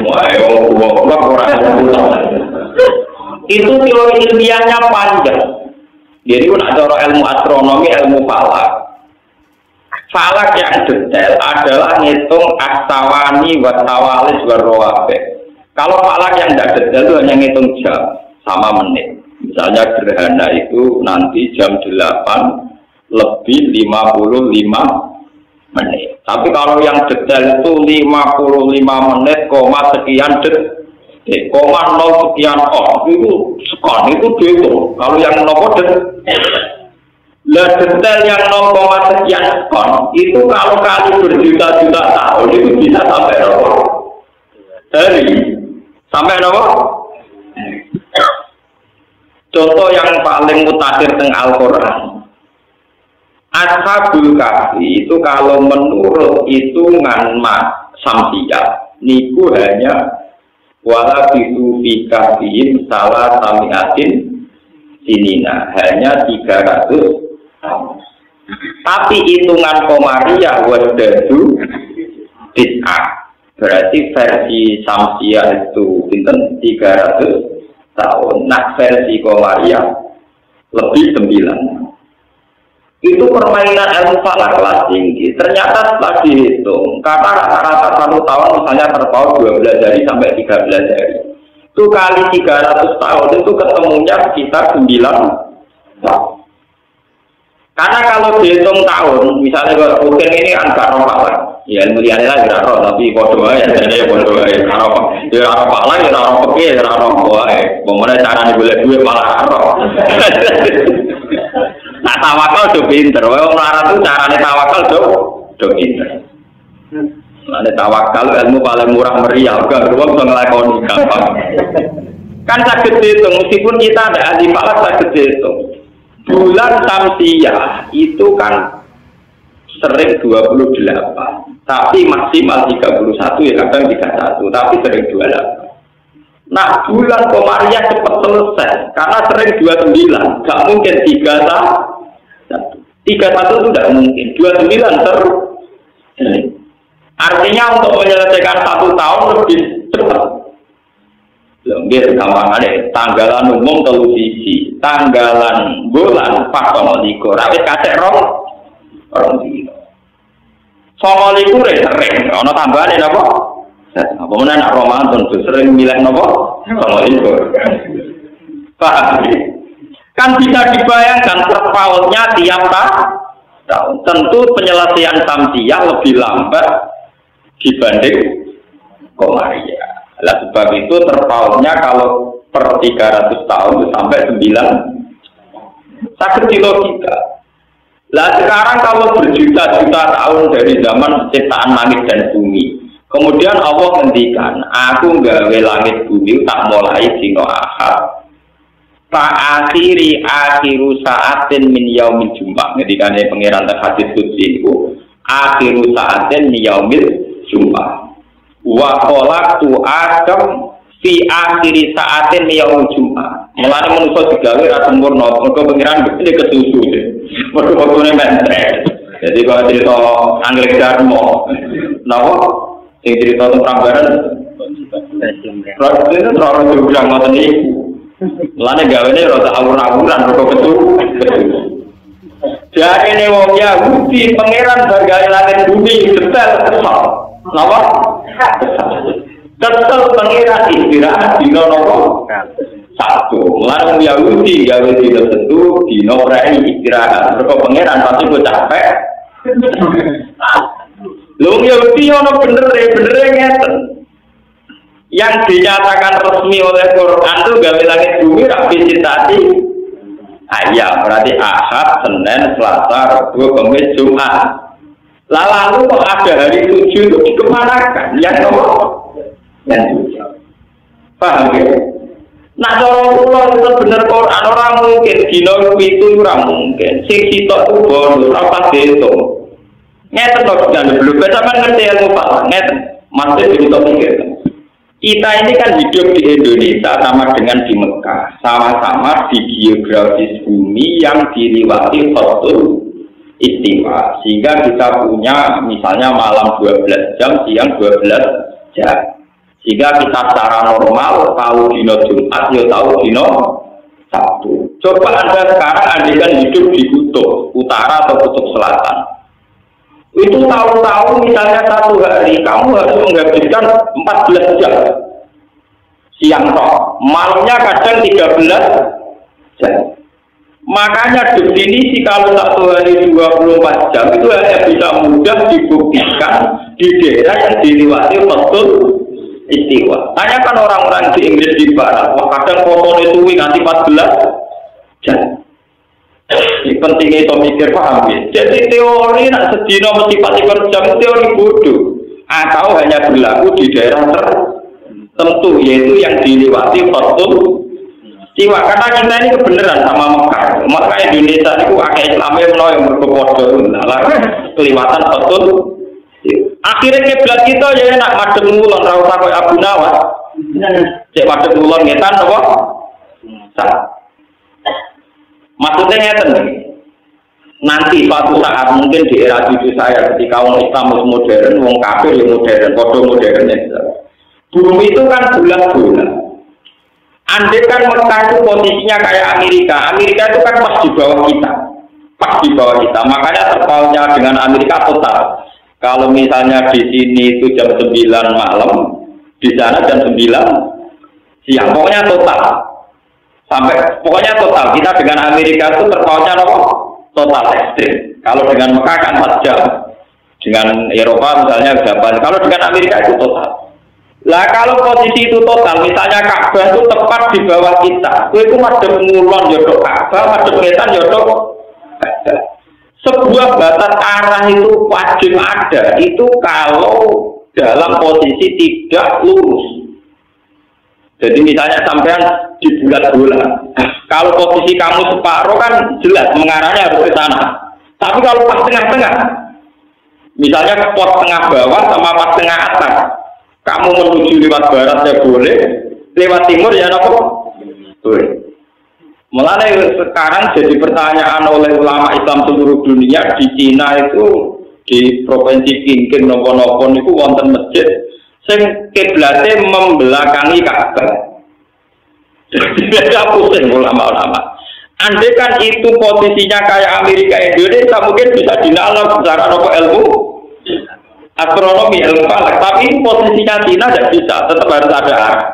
Wah, wong ora itu teori ilmiahnya panjang. Jadi pun ada ilmu astronomi, ilmu falak. Falak yang detail adalah ngitung astawani, wasawalis, warrowabe. Kalau falak yang tidak detail itu hanya ngitung jam sama menit. Misalnya gerhana itu nanti jam 8 lebih 55 menit. Tapi kalau yang detail itu 55 menit, sekian detik, 0 sekian itu sekon, itu dihitung. Kalau yang nopo detail yang 0, sekian sekon, itu kalau kali berjuta-juta tahun itu bisa sampai nopo hari. Sampai nopo? Contoh yang paling mutakhir teng Al-Quran, Ashabul Kahfi itu kalau menurut hitungan Samsiyah niku hanya wala bisu fi kahfihim salah samiatin sinina, hanya 300 tahun. Tapi hitungan Qamariyah wadadu tis'ah, berarti versi Samsiyah itu pinten 300 tahun. Nah versi Qamariyah lebih 9. Itu permainan ilmu falak kelas tinggi. Ternyata setelah dihitung, karena rata-rata 1 tahun misalnya terpaut 12 hari sampai 13 hari. Itu kali 300 tahun itu ketemunya sekitar 9 tahun. Karena kalau dihitung tahun, misalnya kalau mungkin ini angka roh ya ilmu liane lah tidak roh, tapi bodoh aja, jadi bodoh aja. Kalau ya roh pala, ya roh peke, ya roh boy. Bagaimana cara boleh duit malah roh. Nah tawakal do pinter, wong melarat itu carane tawakal do pinter. Nah tawakal ilmu paling murah meriah, gak wong iso nglakoni gampang. Kan saged dihitung, meskipun kita ada ahli falak saged dihitung. Bulan Samsiyah itu kan sering 28, tapi maksimal 31 ya kadang 31, tapi sering 28. Nah bulan Qamariyah cepat selesai karena sering 29, gak mungkin 31 itu tidak mungkin, 29 artinya untuk menyelesaikan 1 tahun lebih cepat. Nggih gampangane tanggalan umum 3 siji, tanggalan bulan 4 rawit kacek rong dino. 9 sering ana tambahane napa? Apa menawa nak Ramadan sering milih napa? 9. Paham? Kan bisa dibayangkan terpautnya tiap tahun. Tentu penyelesaian Samsiyah lebih lambat dibanding Qamariyah. Lah sebab itu terpautnya kalau per 300 tahun sampai 9 sakit di logika. Lah sekarang kalau berjuta-juta tahun dari zaman penciptaan langit dan bumi, kemudian Allah ngendikan, aku gawe langit bumi tak mulai dina Ahad. Akhiru saatin min yaumil Jumat. Ngendikane pangeran hadis qudsi niku, akhiru sa'atin yaumil Jumat. Wa khalaqtu Adam fi akhiri sa'atin yaumil Jumat. Mulane manusa digawe ra sempurna, mergo pengiran mesti kesusu. Mergo waktune mentek. Jadi kalau cerita Anggrek Darmo, napa? Sing cerita tentang Prambanan. Itu terlalu juga ngoten iki. Mulane gawene rada awur-awuran mergo kesusu. Jadi ini wong Yahudi pangeran bergaya langit bumi detail kesal. Napa? Kesal pangeran istirahat dino nopo? Satu. Mulai wong Yahudi gawe dino tentu dino prei istirahat. Mergo pangeran pasti kok capek. Wong Yahudi ono bener ngeten. Yang dinyatakan resmi oleh Quran itu gawe langit bumi ra visitasi. Ayam berarti Ahad, Senin, Selasa, Rabu, Kamis, Jumat. Lalu kok ada hari 7 itu dikemanakan? Yang nomor? Yang 7. Paham ya? Nah, orang itu benar Quran orang mungkin dino itu orang mungkin. Sing sitok itu bonus apa itu? Ngeten kok jangan belum bisa ngerti ilmu Pak. Ngeten masih dibutuh mikir. Kita ini kan hidup di Indonesia sama dengan di Mekah, sama-sama di geografis bumi yang diliwati Khatul Istiwa, sehingga kita punya misalnya malam 12 jam, siang 12 jam, sehingga kita secara normal tahu dino Jumat, ya tahu dino Sabtu. Coba Anda sekarang andaikan hidup di kutub utara atau kutub selatan, itu tahu-tahu misalnya satu hari kamu harus menghabiskan 14 jam siang toh, malamnya kadang 13 jam. Makanya definisi kalau satu hari 24 jam itu hanya bisa mudah dibuktikan di daerah yang dilewati Khatul Istiwa. Tanyakan orang-orang di Inggris di Barat, kadang foto itu nanti 14 jam. Pentingnya itu mikir paham ya. Jadi teori nak sedino mesti 14 jam teori bodoh atau hanya berlaku di daerah tertentu yaitu yang dilewati Khatul Istiwa. Karena kita ini kebenaran sama Mekah. Maka Indonesia itu akeh Islamnya menawa yang berkepodo kelewatan Khatul. Akhirnya kiblat kita ya nak madhep ngulon ra usah koyo Abu Nawas. Cek madhep ngulon ngetan apa? Maksudnya ngeten nanti suatu saat mungkin di era cucu saya ketika orang Islam modern, orang kafir yang modern, bodoh modernnya. Bumi itu kan bulat-bulat. Andai kan Mekah itu posisinya kayak Amerika, Amerika itu kan pas di bawah kita, makanya terpautnya dengan Amerika total. Kalau misalnya di sini itu jam 9 malam, di sana jam 9 siang, pokoknya total. Sampai pokoknya total kita dengan Amerika itu terpautnya total ekstrim. Kalau dengan Mekah kan 4 jam, dengan Eropa misalnya Japan. Kalau dengan Amerika itu total. Lah kalau posisi itu total, misalnya Ka'bah itu tepat di bawah kita, itu madhep ngulon yodok Ka'bah, madhep ngetan yodok. Sebuah batas arah itu wajib ada. Itu kalau dalam posisi tidak lurus. Jadi misalnya sampean di bulat-bulat, kalau posisi kamu separuh kan jelas mengarahnya harus ke sana. Tapi kalau pas tengah-tengah, misalnya pos tengah bawah sama pas tengah atas, kamu menuju lewat barat ya boleh, lewat timur ya apa? Boleh. Mulai sekarang jadi pertanyaan oleh ulama Islam seluruh dunia di Cina itu di provinsi Qingqing nopo-nopo itu wonten masjid sing kiblate membelakangi Ka'bah. Jadi pusing ulama-ulama. Andai kan itu posisinya kayak Amerika Indonesia mungkin bisa dinalar secara ilmu astronomi ilmu falak, tapi posisinya Cina tidak bisa, tetap harus ada arah.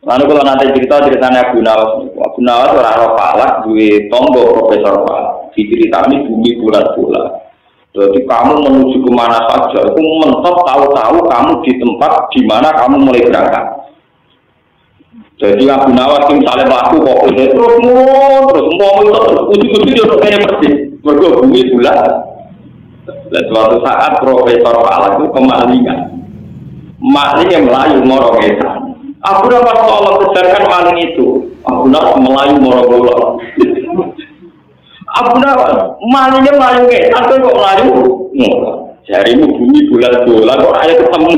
Lalu kalau nanti ceritanya Abu Nawas orang falak, gue tombol profesor falak, diceritani bumi bulat-bulat. Jadi kamu menuju kemana saja, itu mentok tahu-tahu kamu di tempat di mana kamu mulai berangkat. Jadi Abu Nawas misalnya melaku kok terus mau ujung-ujung jodoh kayaknya persis, bumi bulat. Dan suatu saat profesor falak itu kemalingan, maling yang melayu morong-morong. Abu Nawas tolong kejarkan maling itu. Abu Nawas melayu morong-morong. Abu Nawas, malingnya melayu sampai kok melayu Jarimu bumi bulat-bulat kok ayo ketemu.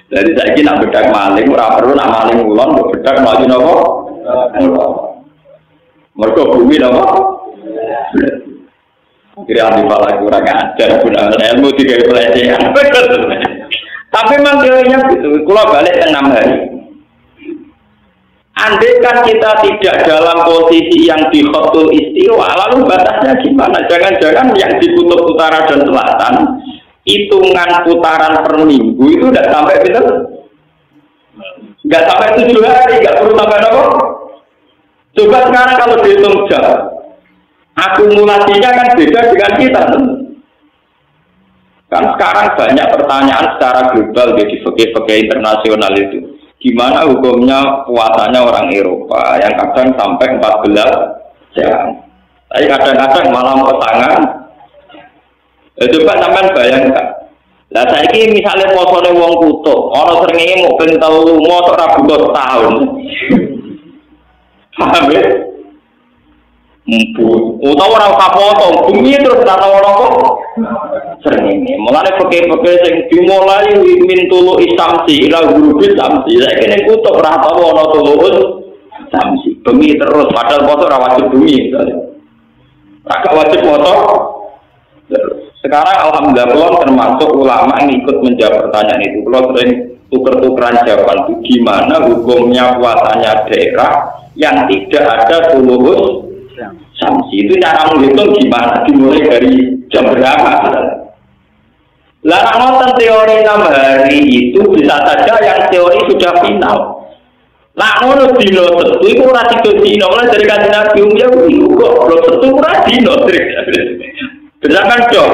Dari saiki nak bedak maling ora perlu nak maling ulon mbok bedak maju napa? Mergo bumi napa? Kira di pala kurang ajar guna ilmu tiga pelecehan. Tapi memang teorinya gitu. Kalau balik ke 6 hari. Andai kan kita tidak dalam posisi yang di khotul istiwa, lalu batasnya gimana? Jangan-jangan yang di kutub utara dan selatan, hitungan putaran per minggu itu tidak sampai betul? Nggak sampai 7 hari, nggak perlu sampai apa? Coba sekarang kalau dihitung jam, akumulasinya kan beda dengan kita. Kan sekarang banyak pertanyaan secara global di fikih-fikih internasional itu. Gimana hukumnya puasanya orang Eropa yang kadang sampai 14 jam. Tapi kadang-kadang malah pasangan. Coba sampean bayangkan. Lah saiki misalnya posone wong kutub, ana srengenge mau ben telu mosok ra buka setahun. Paham ya? Utawa ora kapotong, bumi terus ora ono kok. Srengenge. Mulane peke-peke sing dimulai min tulu isamsi ila gurubis samsi. Saiki ning kutub ora tau ono tulu samsi. Bumi terus padahal foto ora wajib bumi. Ora wajib foto. Sekarang alhamdulillah belum termasuk ulama yang ikut menjawab pertanyaan itu. Belum sering tuker-tukeran jawaban itu gimana hukumnya puasanya daerah yang tidak ada tulus samsi. Itu cara menghitung gimana, dimulai dari jam berapa. Larang nonton teori 6 hari itu bisa saja yang teori sudah final. Lah ngono dino setu iku ora dino mulai dari kanjeng Nabi ya kok belum setu ora dino. Berdasarkan dong,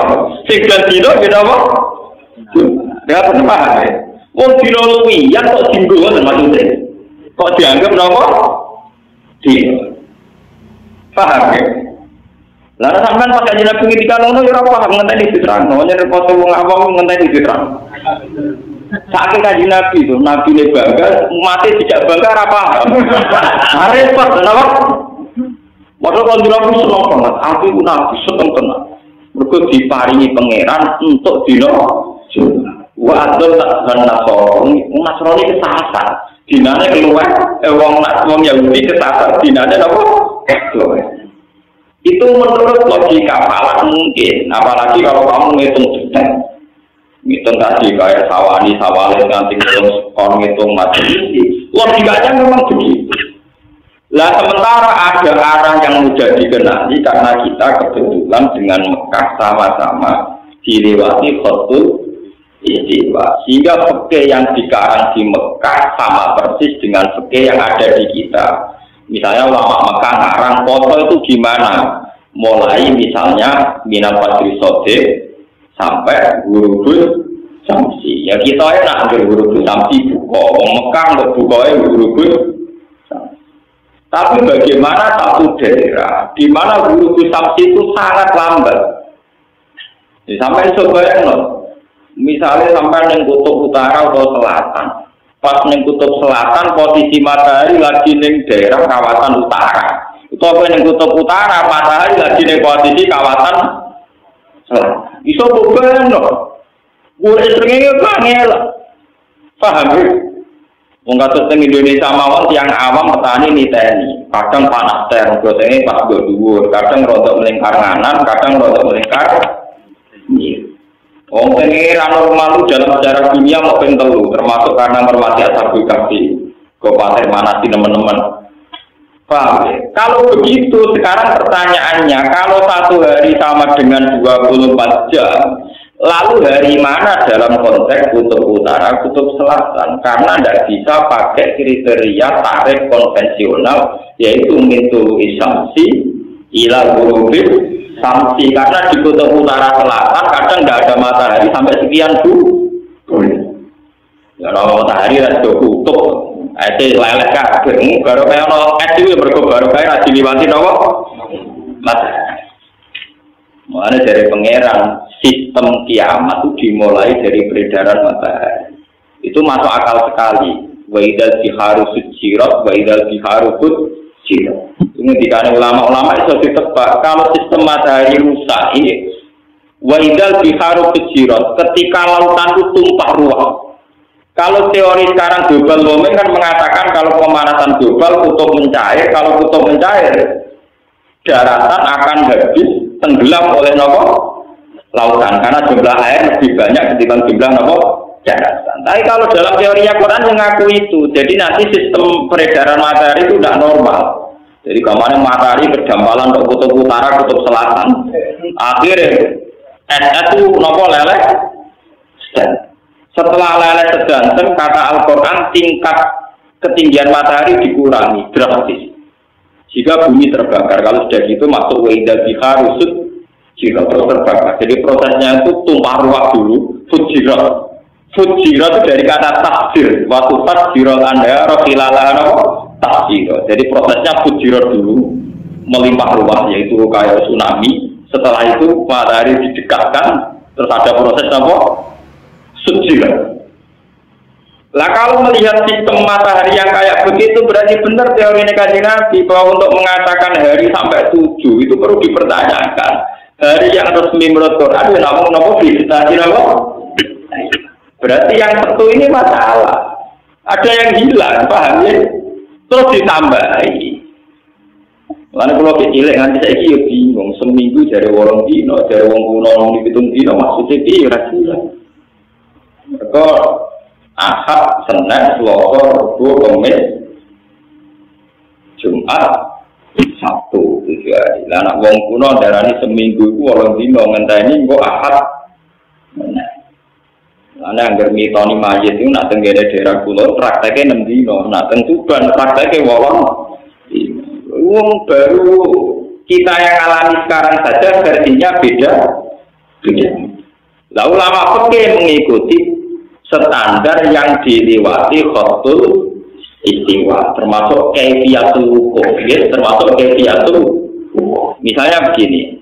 sekian dino kita apa? Dia paham ya? Wong dino luwi, yang kok singgung maksudnya? Kok dianggap apa? Dino. Paham ya? Lalu sampean pakai jinak pengidikan ngono ya ora paham ngenteni diterang. Namanya repot wong awam ngenteni diterang. Saking kanjeng Nabi itu, Nabi ne bangga, mati tidak bangga ora paham. Repot kenapa? Padahal kalau diramu senang banget, aku Nabi senang tenang. Mereka diparingi pangeran untuk dino wadul tak nasroni nasroni kesasar dinane keluar wong Yahudi kesasar dinane apa itu menurut logika paling mungkin apalagi kalau kamu ngitung tadi kayak sawani nanti ngitung mati logikanya memang begitu. Lah sementara ada arah yang mudah dikenali karena kita kebetulan dengan Mekah sama-sama dilewati khotul istiwa. Sehingga fikih yang dikarang di Mekah sama persis dengan fikih yang ada di kita. Misalnya ulama Mekah ngarang foto itu gimana? Mulai misalnya minal fajri sodek sampai gurubus samsi. Ya kita enak gurubus samsi buka. Mekah untuk bukanya gurubus. Tapi bagaimana satu daerah di mana guru samsi itu sangat lambat. Sampai sebenarnya, misalnya sampai di kutub utara atau selatan. Pas di kutub selatan posisi matahari lagi di daerah kawasan utara. Itu apa di kutub utara matahari lagi di posisi kawasan selatan. Iso bukan loh. Gue seringnya bangel. Paham ya? Mengkatus di Indonesia mawon yang awam petani niteni, kadang panas ter, biasanya pas berdua, kadang rontok melingkar nganan, kadang rontok melingkar. Wong pengiran normal lu dalam sejarah dunia mau pentelu, termasuk karena hormati ashabul kahfi, kabupaten mana sih teman-teman. Paham? Kalau begitu sekarang pertanyaannya, kalau satu hari sama dengan 24 jam. Lalu hari mana dalam konteks kutub utara, kutub selatan? Karena tidak bisa pakai kriteria tarif konvensional, yaitu mintul isamsi, ila gurubis samsi. Karena di kutub utara selatan kadang tidak ada matahari sampai sekian bulan. Ya, kalau matahari ada kutub, itu lelek kabeh. Baru kayak no itu baru kayak diliwati nopo matahari. Makanya dari pangeran sistem kiamat itu dimulai dari peredaran matahari. Itu masuk akal sekali. Wa idal biharu sujirat, wa idal biharu sujirat. Ketika ulama-ulama itu ditebak kalau sistem matahari rusak ini waidal biharu kejirat ketika lautan itu tumpah ruah. Kalau teori sekarang global warming kan mengatakan kalau pemanasan global kutub mencair, kalau kutub mencair daratan akan habis tenggelam oleh nopo lautan karena jumlah air lebih banyak ketimbang jumlah nopo daratan. Tapi kalau dalam teorinya Quran mengaku itu, jadi nanti sistem peredaran matahari itu tidak normal. Jadi kemarin matahari berdampalan untuk kutub utara, kutub selatan. Akhirnya es itu nopo leleh. Setelah leleh sedanten, kata Al-Quran tingkat ketinggian matahari dikurangi drastis. Jika bumi terbakar, kalau sudah gitu masuk waidah bihar rusut, jika terus terbakar. Jadi prosesnya itu tumpah ruah dulu, fujirat. Fujirat itu dari kata takdir. Waktu takdirat anda, rohilalah nopo. Tasjiro. Jadi prosesnya fujirat dulu melimpah ruah yaitu kayak tsunami. Setelah itu matahari didekatkan terus ada proses apa? Sujirat. Lah kalau melihat sistem matahari yang kayak begitu berarti benar teori Kanjeng Nabi bahwa untuk mengatakan hari sampai 7 itu perlu dipertanyakan. Hari yang resmi menurut Quran ya namun visitasi berarti yang satu ini masalah. Ada yang hilang, paham ya? Terus ditambahi. Lalu kalau kecilek nanti saya kira bingung. Seminggu dari orang dino, dari orang kuno, orang dihitung dino maksudnya dia rakyat. Mereka Ahad, Senin, Selasa, Rabu, Kamis, Jumat, Sabtu 7 hari. Lalu orang kuno darani seminggu itu orang dino ngenteni kok Ahad. Ana anggar mitoni mayit itu nak tenggene daerah kula prakteknya 6 dino, nak teng Tuban prakteknya 8. Wong baru kita yang alami sekarang saja versinya beda. Lah ulama fikih mengikuti standar yang dilewati khatul istiwa, termasuk kaifiyatul wuquf, ya, termasuk kaifiyatul wuquf. Misalnya begini.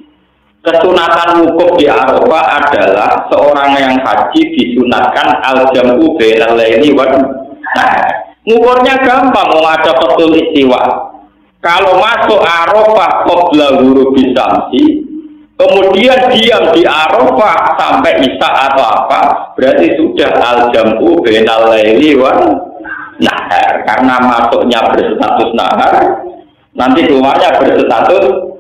Kesunatan wukuf di Arafah adalah seorang yang haji disunatkan al-jam'u bainal laili wan nahar. Ngukurnya gampang, mau ada betul istiwa. Kalau masuk Arafah qabla ghurubi syamsi, kemudian diam di Arafah sampai isya atau apa, berarti sudah al-jam'u bainal laili wan nahar. Karena masuknya berstatus nahar, nanti keluarnya berstatus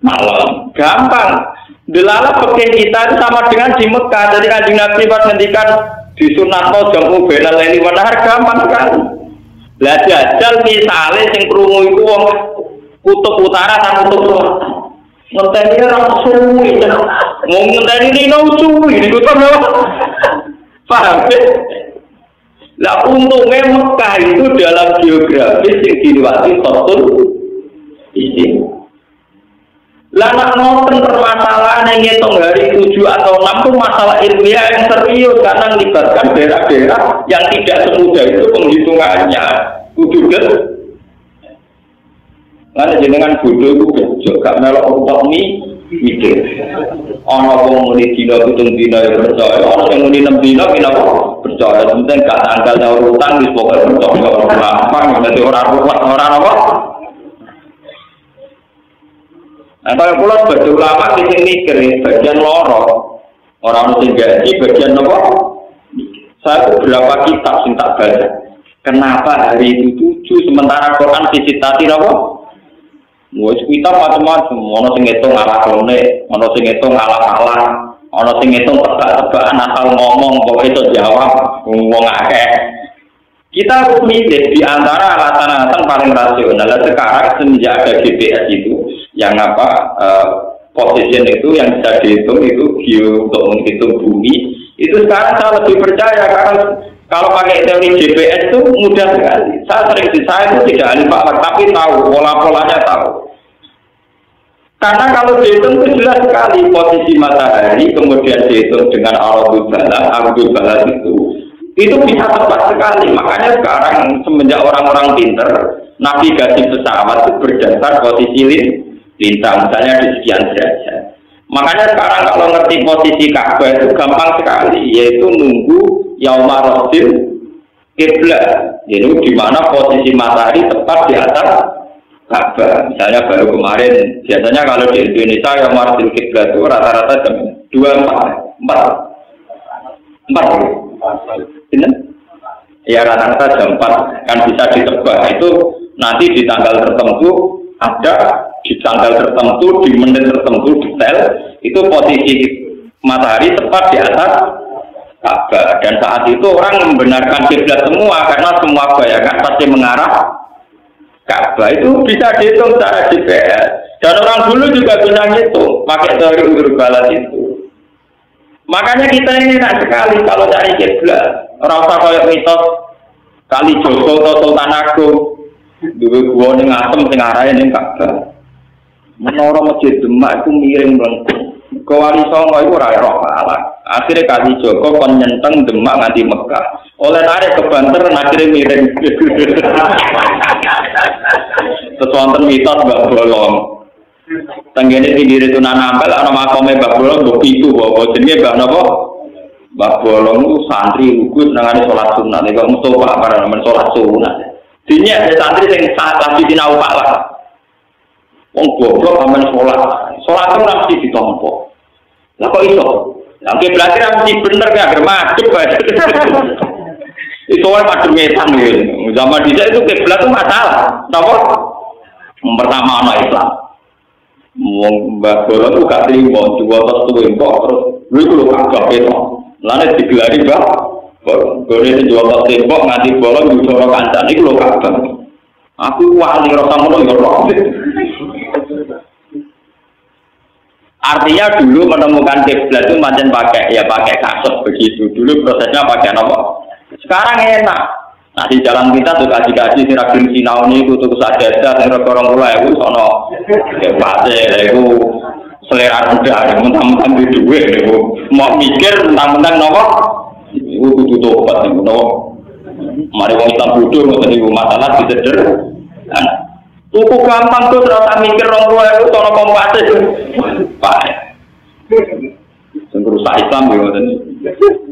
malam. Gampang. Delala fikih kita itu sama dengan di Mekah. Jadi Kanjeng Nabi pas ngendikan disunatno jamu bainal laili wan nahar gampang kan. Lah jajal misale sing krungu iku wong kutub utara dan kutub selatan. Ngenteni ora suwi. Wong ngenteni dino suwi niku to. Paham? Lah untungnya Mekah itu dalam geografis yang dilewati khutul istiwa. Lah nak nonton permasalahan yang ngitung hari 7 atau 6 itu masalah ilmiah yang serius karena melibatkan daerah-daerah yang tidak semudah itu penghitungannya. Kudu kan? Karena jenengan bodoh itu juga melok untuk mikir. Ono wong muni dina pitung dina ya percaya, ono sing muni 6 dina kenapa percaya. Penting gak tanggalnya urutan wis pokoke percaya ora gampang nek ora ruwet ora apa. Nah, kalau pulau sebagai ulama di sini mikir bagian loro orang sing gaji bagian apa? Saya itu berapa kitab sing tak baca. Kenapa hari itu 7 sementara Quran visitasi apa? Wes kitab macam-macam, ono sing ngitung ala-alane, ono sing ngitung ala-ala, ono sing ngitung tebak-tebakan asal ngomong kok itu jawab wong akeh. Kita harus milih di antara alasan-alasan paling rasional. Sekarang semenjak ada GPS itu yang position itu yang bisa dihitung itu geo untuk menghitung bumi itu sekarang saya lebih percaya karena kalau pakai teori GPS itu mudah sekali. Saya itu tidak ahli falak tapi tahu pola-polanya tahu. Karena kalau dihitung itu jelas sekali posisi matahari kemudian dihitung dengan ardul balas itu bisa tepat sekali. Makanya sekarang semenjak orang-orang pinter navigasi pesawat itu berdasar posisi lintang misalnya di sekian derajat. Makanya sekarang kalau ngerti posisi Ka'bah itu gampang sekali, yaitu nunggu yaumarosil kiblat, yaitu di mana posisi matahari tepat di atas Ka'bah. Misalnya baru kemarin, biasanya kalau di Indonesia yang martil kiblat itu rata-rata jam 4. Ini? Ya rata-rata jam 4 kan bisa ditebak. Itu nanti di tanggal tertentu ada, di tanggal tertentu, di menit tertentu detail itu posisi matahari tepat di atas Ka'bah. Dan saat itu orang membenarkan kiblat semua karena semua bayangan pasti mengarah Ka'bah. Itu bisa dihitung secara GPS. Dan orang dulu juga bisa ngitung pakai teori ulur balas itu. Makanya kita ini enak sekali kalau cari kiblat. Orang usah kayak mitos Kali Jogo atau Sultan Agung. Dua gua ning asem sing arahe ning Ka'bah. Menara Masjid Demak itu miring melengkung. Kewali Songo itu ora roh malah. Akhirnya Kali Jogo kon nyenteng Demak nganti Mekah. Oleh tarik ke Banter akhirnya miring. Sesuatu mitos Mbak Bolong. Tenggene pinggir itu nanampel ana makome Mbak Bolong mbok pitu apa jenenge Mbak napa? Mbak Bolong itu santri lugu senengane salat sunat. Nek kok Mustofa para men salat sunat. Dinya santri sing lagi sinau Pak lah. Wong goblok amen salat. Salat itu ora mesti ditampa. Lah kok iso? Lah kiblat ora mesti bener gak madhep bae. Itu wae madhep ngetan gitu. Zaman dhisik itu kiblat itu masalah. Napa? Pertama ana Islam. Wong Mbak Bolong itu gak trimo diwatos tuwin kok terus lha iku lho Ka'bah itu. Lane digelari Mbak Bolong diwatos tembok nganti bolong diusara kancane iku lho Ka'bah. Aku wali rasa ngono ya roh. Artinya dulu menemukan kiblat itu macam pakai kasus begitu. Dulu prosesnya pakai apa? Sekarang enak. Nah di jalan kita tuh kaji-kaji sirabin sinau ini tuh saja yang orang tua itu sono pasti itu selera muda mentang-mentang di duit itu mau mikir mentang-mentang nopo itu kudu tobat itu nopo mari wong Islam bodoh ngoten niku masalah diseder tuku gampang tuh terus mikir orang tua itu sono kompase Pak sing rusak Islam yo ngoten.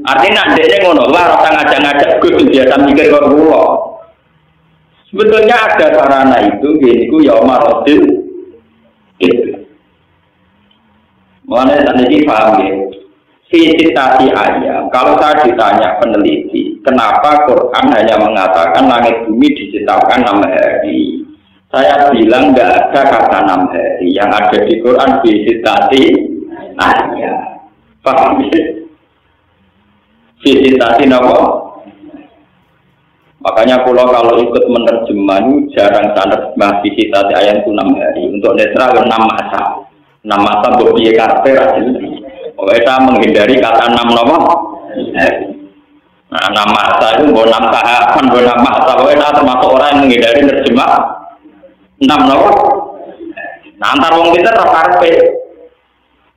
Artinya ndekne ngono, lah ora ngajak-ngajak Gus biasa mikir kok kula. Sebetulnya ada sarana itu yaitu Yaumarodil itu. Mulane tadi paham ya. Citasi ayam. Kalau saya ditanya peneliti, kenapa Quran hanya mengatakan langit bumi diciptakan 6 hari? Saya bilang nggak ada kata 6 hari. Yang ada di Quran citasi ayam. Paham ya? Visitasi apa? Makanya kalau ikut menerjemah jarang menerjemah visitasi ayat itu 6 hari. Untuk netral 6 masa. 6 masa bukti karakter hasil. Kita menghindari kata 6 apa? Nah 6 masa itu mau 6 tahapan, mau 6 masa. Kita termasuk orang yang menghindari menerjemah 6 apa? Nah antar wong pinter terkarpe.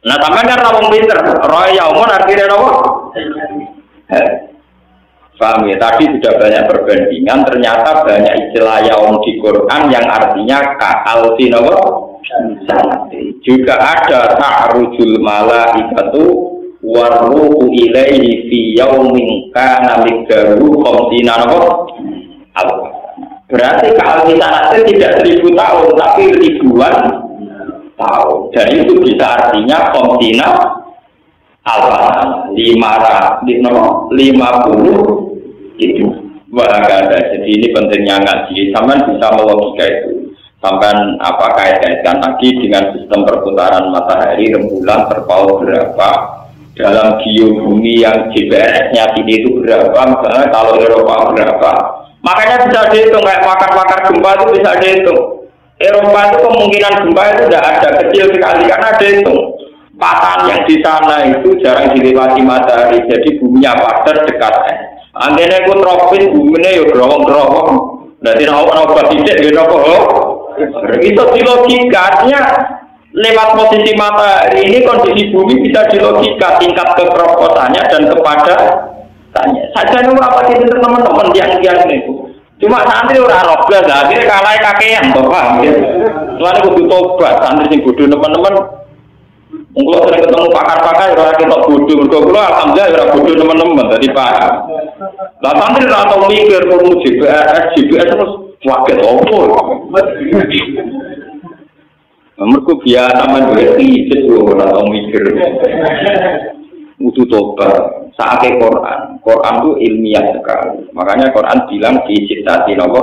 Nah sampai kan wong pinter. Roy Yaumon artinya apa? Paham ya? Tadi sudah banyak perbandingan. Ternyata banyak istilah yaum di Quran yang artinya ka'alsin apa? Juga ada ta'rujul malaikatu warruhu ilaihi fi yaumin kana miqdaruhu khamsina apa? Berarti ka'alsin tidak 1000 tahun tapi ribuan tahun. Dan itu bisa artinya khamsina al-50 itu ada. Jadi ini pentingnya ngaji. Sampai bisa melogika itu. Sampai kait-kaitkan lagi dengan sistem perputaran matahari, rembulan terpaut berapa dalam geobumi yang GPS-nya ini itu berapa, misalnya kalau Eropa berapa. Makanya bisa dihitung kayak pakar-pakar gempa itu bisa dihitung. Eropa itu kemungkinan gempa itu tidak ada, kecil sekali karena dihitung. Patahan yang di sana itu jarang dilewati matahari, jadi buminya padat dekat. Antene ku tropis bumine yo growong-growong. Dadi nek ana obat sithik yo napa? Itu dilogikanya lewat posisi matahari ini kondisi bumi bisa dilogika tingkat kekeroposannya dan kepadatannya. Saja nek apa sih teman-teman yang itu. Cuma santri ora roblas, akhirnya kalah kakean to, paham ya. Soale kudu tobat, santri sing bodho teman-teman. Kalau sering ketemu pakar-pakar, orang kita bodoh, berdoa alhamdulillah orang bodoh teman-teman tadi paham. Lah santri atau mikir perlu GPS terus Waket opo. Mergo biasa menduwe ora tau mikir. Utuh tobat. Saatnya Quran itu ilmiah sekali. Makanya Quran bilang diciptakan apa?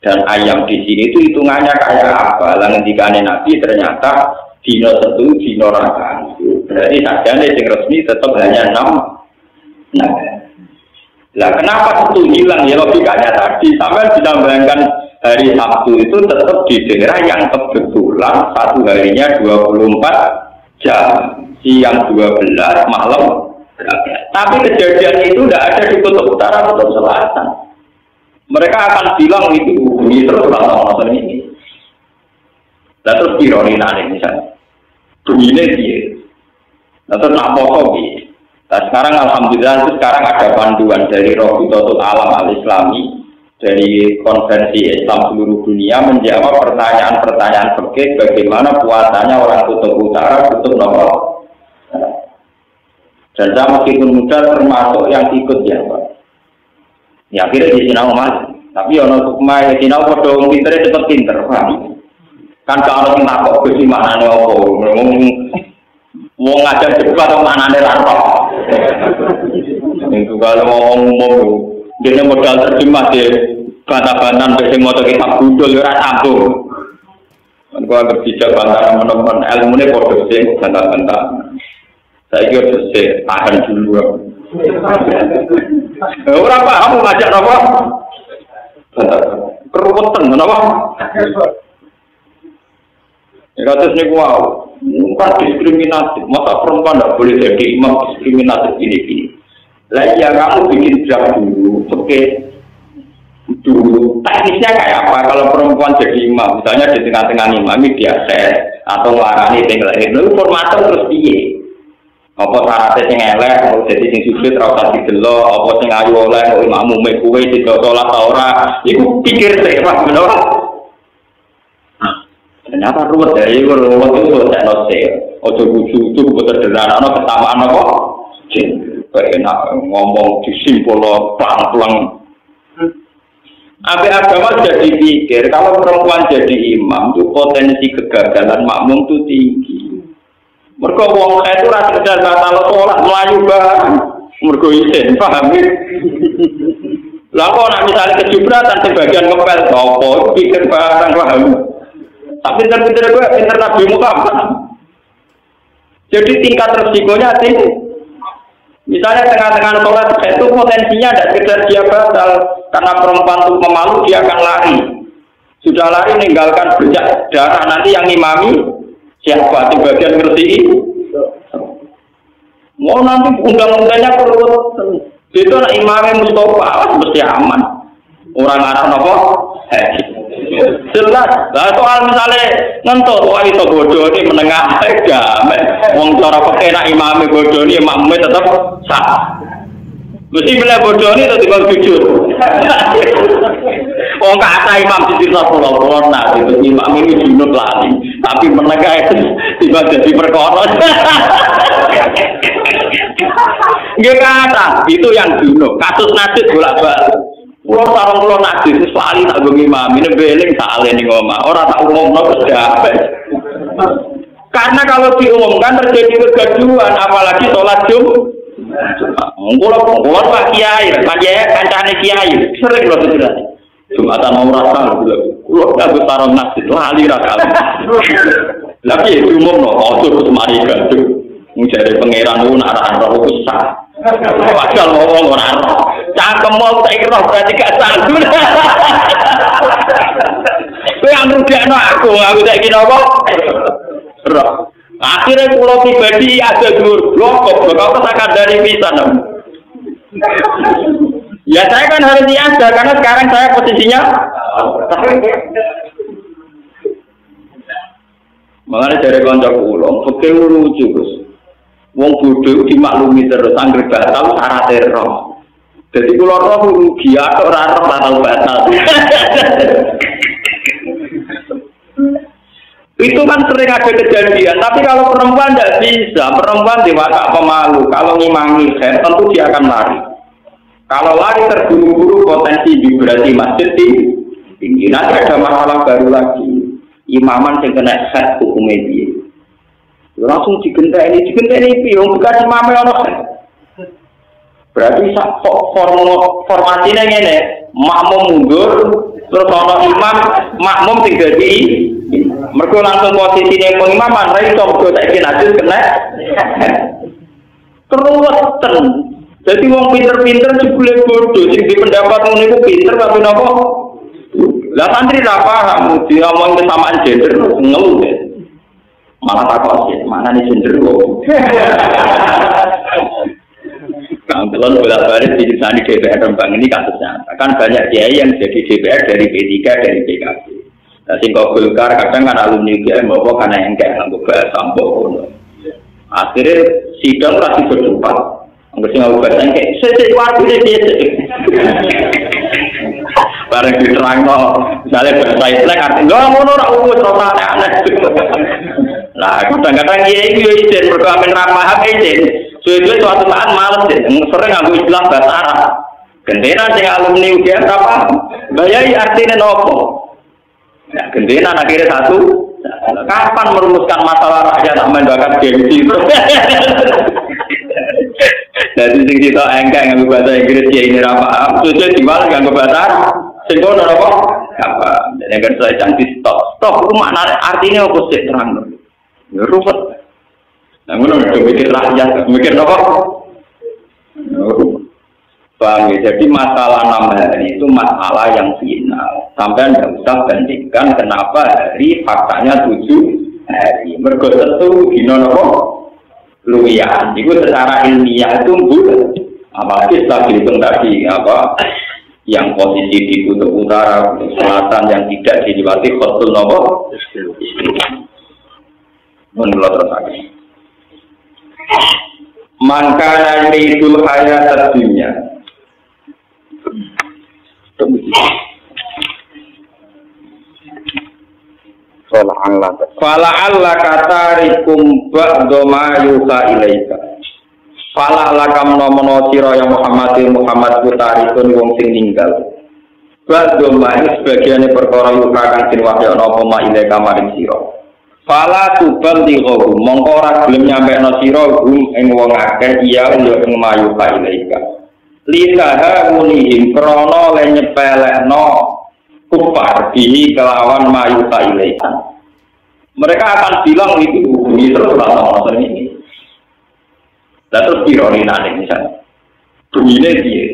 Dan ayam di sini itu hitungannya kayak apa? Lah ngendikane Nabi ternyata dino setu dino rakan. Berarti sajane sing resmi tetap hanya 6. Nah. Lah kenapa itu hilang ya logikanya tadi? Sampai ditambahkan hari Sabtu itu tetap di daerah yang kebetulan satu harinya 24 jam. Siang 12, malam 12. Tapi kejadian itu tidak ada di kutub utara, kutub selatan. Mereka akan bilang itu bumi terus orang ini. Dan terus ironinya misalnya, bumi ini dia. Dan terus nak foto dia. Nah sekarang alhamdulillah itu sekarang ada panduan dari Rabitatul Alam Al-Islami dari konferensi Islam seluruh dunia menjawab pertanyaan-pertanyaan fikih bagaimana puasanya orang kutub utara, kutub nomor. Dan saya meskipun muda termasuk yang ikut ya Pak. Ya akhirnya di Sinau Mas. Tapi ono hukmah ya Sinau podo pintere cepet pinter, paham? Kan kalau sing takok Gusti maknane apa? Wong ngajak debat kok maknane ra tok. Itu kalau ngomong dene modal terjemah de bata-banan sing maca kitab budul ora sambung. Kan kok anggap bijak bantah menemen ilmune padha sing bantah-bantah. Saya kira bersih, tahan dulu. Orang paham ngajak apa? Keruwetan, kenapa? Ya kata ini wow, bukan diskriminatif. Masa perempuan tidak boleh jadi imam diskriminatif ini. Lah ya kamu bikin draft dulu, oke? Dulu teknisnya kayak apa? Kalau perempuan jadi imam, misalnya di tengah-tengah imam ini biasa atau larani tinggal itu formatnya terus piye? Apa syaratnya sing elek, mau jadi sing sujud ora usah didelok, apa sing ayu oleh kok imammu mek kuwe tidak salat ta ora, iku pikir sik Pak, bener. Ternyata ruwet ya, iku ruwet itu tekno sik. Aja bujuk-bujuk sederhana ketamaan apa? Enak ngomong disimpul plang-plang. Abe agama sudah dipikir, kalau perempuan jadi imam itu potensi kegagalan makmum itu tinggi. Mergo wong itu ora sekedar batal salat mlayu bareng. Mergo isin, paham ya? Lah kok nek misale kejubratan sebagian ngepel apa pikir bareng paham. Tapi pinter-pinter gue pinter Nabi Muhammad. Jadi tingkat resikonya tinggi. Misalnya tengah-tengah sholat itu potensinya tidak sekedar dia batal karena perempuan itu memalu dia akan lari. Sudah lari meninggalkan bercak darah nanti yang imami. Siapa di bagian ngerti? Mau nanti undang-undangnya perlu itu nak imamnya Mustafa mesti aman. Orang Arab apa? Jelas. Nah soal misalnya ngentot wah itu bodoh ini menengah damai. Wong cara pakai nak imamnya bodoh ini imamnya tetap sah. Mesti bila bodoh ini tetap bang jujur. Oh kata imam di sini pulau nah itu imam ini junub lagi, tapi menegak itu tiba jadi perkara. Gak kata itu yang junub. Kasus najis bolak-balik. Pulau najis itu sekali tak gue imam ini beling tak alih ngomong orang tak umum karena kalau diumumkan terjadi kegaduhan apalagi sholat Jumat. Ngulur Pak Kiai, kancane Kiai sering lho jelas. Jumatan mau rasa lho kabeh taron nasib lali ra kali. Lagi umumno ojo semari gaduh. Njare pangeran ku nak ora roh ku sah. Padahal ngomong ora roh. Cangkem mau tak roh berarti gak sanggup. Kowe angrugekno aku tak kira apa? Roh. Akhirnya pulau pribadi ada dulur blok kok tak dari pisan. Ya saya kan harus diada karena sekarang saya posisinya. Mengenai dari konco pulau, fakir lucu Gus. Wong bodoh dimaklumi terus angger batal syarat roh. Jadi pulau roh rugi atau rata batal batal. Itu kan sering ada kejadian, tapi kalau perempuan tidak bisa, perempuan dewasa pemalu, kalau ngimami tentu dia akan lari. Kalau lari terburu-buru potensi berarti masjid tinggi. Nanti ada masalah baru lagi. Imaman yang kena head hukumnya dia. Langsung digenteni piye bukan imame ono. Berarti formasinya ngene, makmum mundur terus ono imam, makmum sing dadi mergo langsung posisine pengimaman ra iso mergo saiki najis kena. Keruwetan. Jadi wong pinter-pinter jebule bodoh, sing di pendapat ngono iku pinter tapi napa? Lah santri ra paham, diomong kesamaan gender ngeluh. Malah takut sih, mana nih gender kok. Nah, kalau bolak-balik di DPR Rembang ini kasusnya, kan banyak kiai yang jadi DPR dari P3 dari PKB. Nah, singkong Golkar kadang kan alumni kiai bawa karena yang kayak nggak bahasa sampul. Akhirnya sidang masih berdebat. Nggak sih nggak bahasa yang kayak sesuatu dia. Barang diterang no, misalnya bahasa Islam artinya nggak mau orang umum terus aneh. Nah, kadang-kadang kiai itu izin berkomen ramah izin. Sudah suatu saat malas deh, sering aku istilah bahasa Arab. Gendena sing alumni UGM apa? Bayai artinya nopo. Nah, gendena akhirnya satu. Kapan merumuskan masalah rakyat mendoakan gengsi? Jadi sing kita engkek nganggo bahasa Inggris ya ini apa? Sudah dimalah nganggo bahasa Arab. Sing kono apa? Apa? Dan yang saya cantik stop. Stop itu makna artinya apa sih terang? Ruwet. Namun udah mikir rakyat, mikir apa? Bang, jadi masalah 6 hari itu masalah yang final. Sampai tidak usah bandingkan kenapa hari faktanya 7 hari. Mergo tentu gino apa? Luwian. Itu secara ilmiah itu bulat. Apalagi setelah dihitung tadi apa? Yang posisi di kutub utara, kutub selatan yang tidak dilewati khotul apa? Menurut terus Mangkana yaitul hayat dunia. Fala Allah katarikum ba'doma yuha ilaika. Fala Allah kamno sira ya Muhammad putarikun wong sing ninggal. Ba'doma sebagiane perkara yuha kang den wahyana apa ma ilaika maring sira. Fala tubal dighum mongko ora gelem nyampekno sira gum ing wong akeh iya yo ing mayu ilaika lisaha munihim krana le nyepelekno kufar bihi kelawan mayu ilaika mereka akan bilang itu bumi terus ora ini la terus pironi nane misalnya bumi ini piye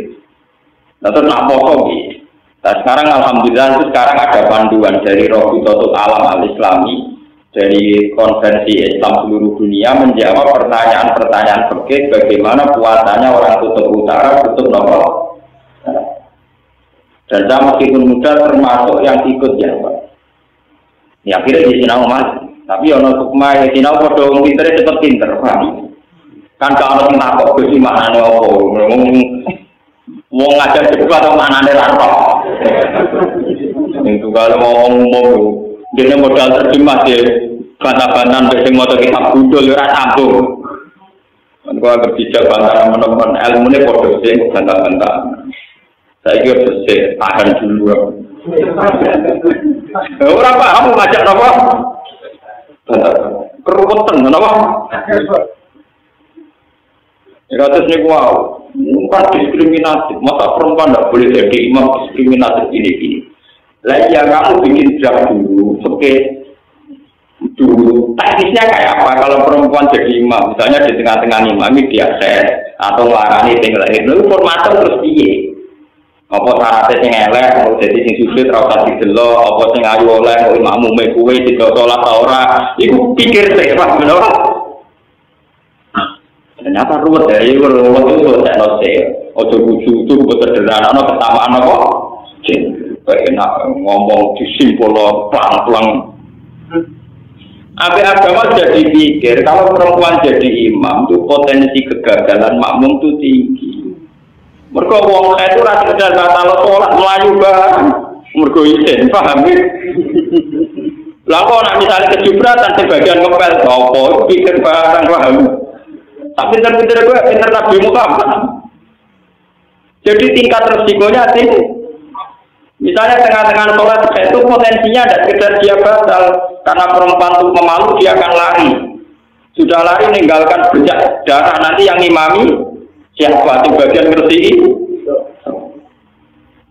la terus apa piye sekarang alhamdulillah sekarang ada panduan dari Rabitatul Alam Al-Islami dari konferensi Islam seluruh dunia menjawab pertanyaan-pertanyaan fikih bagaimana puasanya orang kutub utara, kutub nomor. Dan saya meskipun muda termasuk yang ikut jawab. Ya akhirnya di Sinau mas, tapi ono sukma ya Sinau pada pinter cepat pinter, paham? Kan kalau kita kok besi mana nih mau ngajak juga atau mana nih rantau? Itu kalau ngomong dia modal terjemah dia bantah-bantahan bersing motor kitab budul ora sambung. Kan kok berbicara bantah teman-teman ilmu ini bodoh sih bantah-bantah. Saya kira bersih tahan dulu. Orang paham ngajak apa? Keruwetan apa? Ya terus nih wow, bukan diskriminatif. Masa perempuan tidak boleh jadi imam diskriminatif ini. Lah ya kamu bikin draft dulu, oke. Dulu teknisnya kayak apa kalau perempuan jadi imam, misalnya di tengah-tengah imami diakses atau ngelarani tinggal itu formator terus piye? Apa syaratnya sing elek, mau jadi sing sujud ora usah didelok, apa sing ayu oleh kok imammu kuwe tidak salat ta ora? Iku pikir sik, Pak, bener. Ternyata ruwet ya, itu ruwet itu tekno sik. Ojo buju itu sederhana ana kesamaan apa? Enak ngomong disimpul pelang-pelang. Abe agama jadi pikir kalau perempuan jadi imam itu potensi kegagalan makmum itu tinggi. Mergo wong itu ra sekedar batal salat mlayu bareng. Mergo isin, paham ya? Lah kok nek misale kejubratan sebagian ngepel apa pikir bareng paham. Tapi pinter-pinter gue pinter Nabi Muhammad. Jadi tingkat resikonya tinggi. Misalnya tengah-tengah sholat itu potensinya ada sekedar dia batal karena perempuan itu memalu dia akan lari. Sudah lari meninggalkan bercak darah nanti yang imami siapa di bagian ngerti.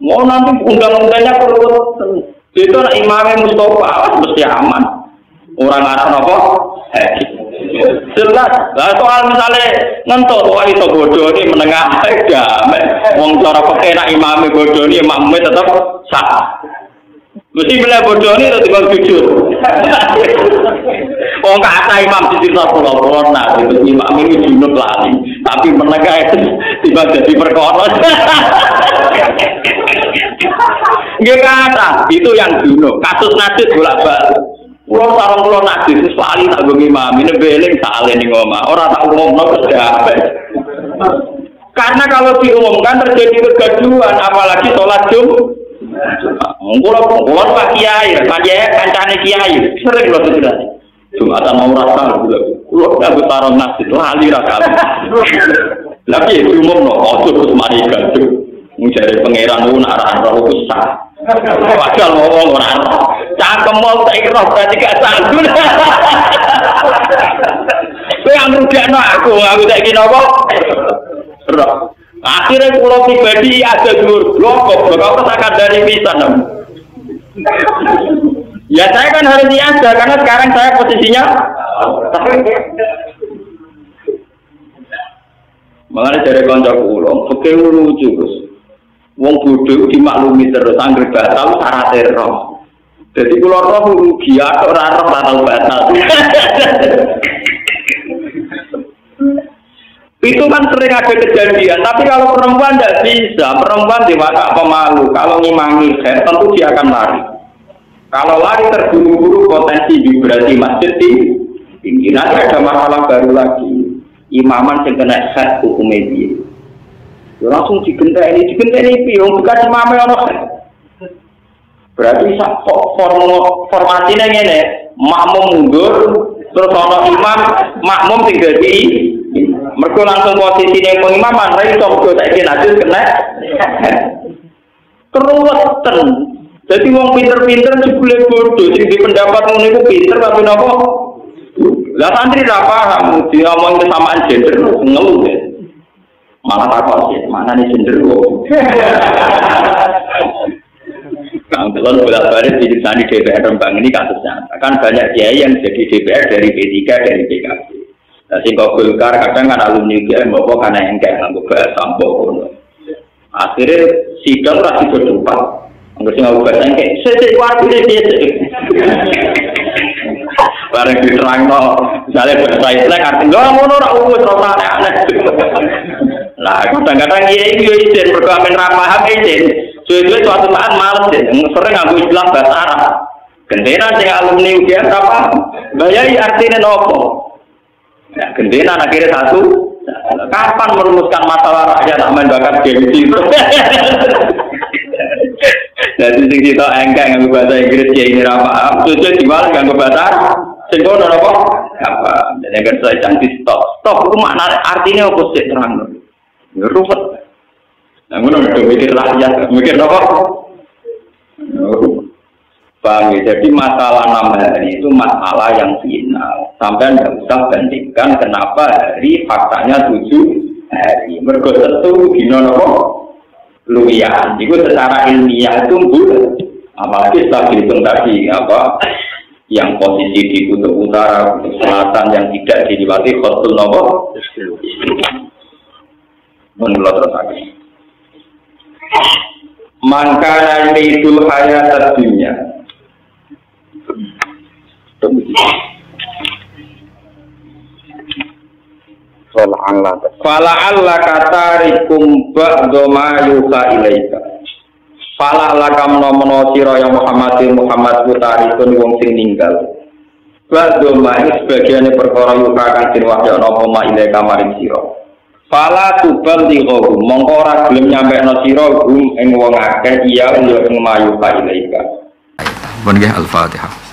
Mau nanti undang-undangnya perlu itu nak imamnya Mustafa mesti aman. Orang Arab apa? Jelas. Lah soal misalnya ngentot wah itu bodoh ini menengah damai. Wong cara pakai nak imamnya bodoh ini makmumnya tetap sah. Mesti bila bodoh ini tetap jujur. Wong kata imam di cerita pulau-pulau nah itu imam ini junub lali. Tapi menengah itu tiba jadi perkara. Nggak kata itu yang junub. Kasus najis bolak-balik. Pulau sarang pulau najis sekali tak gue imam ini beling saling di ngomong orang tak umum sudah. Karena kalau diumumkan terjadi kegaduhan apalagi sholat pulau pak kiai kancane kiai sering loh sudah Jumatan mau rasa pulau nggak bertarung najis lali rasa lagi umum loh terus mari gaduh mencari pangeran pun arah roh besar. Padahal ngomong orang cangkem mau tak ikhlas berarti gak sanggup. Kowe yang rugekno aku tak kira apa? Akhirnya pulau pribadi ada dulur blok kok dari pisan. Ya saya kan harus diajar karena sekarang saya posisinya mengenai dari konco pulau, oke lucu Gus. Wong bodoh dimaklumi terus anggere batal syarat roh. Jadi kula roh rugi atok ora roh batal batal. Itu kan sering ada kejadian, tapi kalau perempuan tidak bisa, perempuan diwakak pemalu, kalau ngimangi tentu dia akan lari. Kalau lari terburu-buru potensi vibrasi masjid tinggi, nanti ada masalah baru lagi. Imaman yang kena head hukum media. Langsung digenteni piye bukan imame ono. Berarti sak formasinya ngene, makmum mundur terus ono imam, makmum sing dadi mergo langsung posisine pengimaman ra iso kok saiki najis kena. Keruwetan. Jadi wong pinter-pinter jebule bodoh sing di pendapat ngono iku pinter tapi napa? Lah santri ra paham diomong kesamaan gender ngeluh. Malah takut sih, mana nih cenderung. Kang Telon bolak-balik di DPR Rembang ini kasusnya. Kan banyak kiai yang jadi DPR dari P3 dari PKB. Nah, singkong Golkar kadang kan alumni kiai mau karena yang kayak nganggo bahasa sampo. Akhirnya sidang rasi berdebat. Anggur sing nganggo bahasa kayak sesek warga sesek. Bareng diterangno, misalnya bahasa Islam artinya nggak ngono ora urus ora aneh. Lah kadang-kadang iya izin bergamen ramah izin. Suwe-suwe suatu saat males deh, sering nganggo istilah bahasa Arab. Gendena sing alumni UGM apa? Bayai artinya nopo? Ya gendena akhirnya satu. Kapan merumuskan masalah rakyat tak main bakat gengsi? Jadi sing kita engkang nganggo bahasa Inggris ya ini apa? Suwe diwales nganggo bahasa sing kono napa? Apa? Dan yang kedua cantik stop. Stop itu makna artinya apa sih terang? Ruwet. Nah, ngono mikir rakyat, mikir apa? Bang, jadi masalah 6 hari itu masalah yang final. Sampai tidak usah bandingkan kenapa hari faktanya 7 hari. Mergo tentu dino napa? Luwian. Itu secara ilmiah itu bulat. Apalagi setelah dihitung tadi apa? Yang posisi di kutub utara, kutub selatan yang tidak dilewati khotul napa? Menurut terus lagi. Maka itu hayat dunia. Fala Allah katarikum ba'da ma yuha ilaika. Fala Allah kamno sira ya Muhammad putarikun wong sing ninggal. Ba'da ma sebagiane perkara yuha kang den wahyana apa ma ilaika maring sira. Fala tubal dighum mongko ora gelem nyampekno sira ing wong akeh iya ing mayu ka ilaika. Bon nggih Al-Fatihah.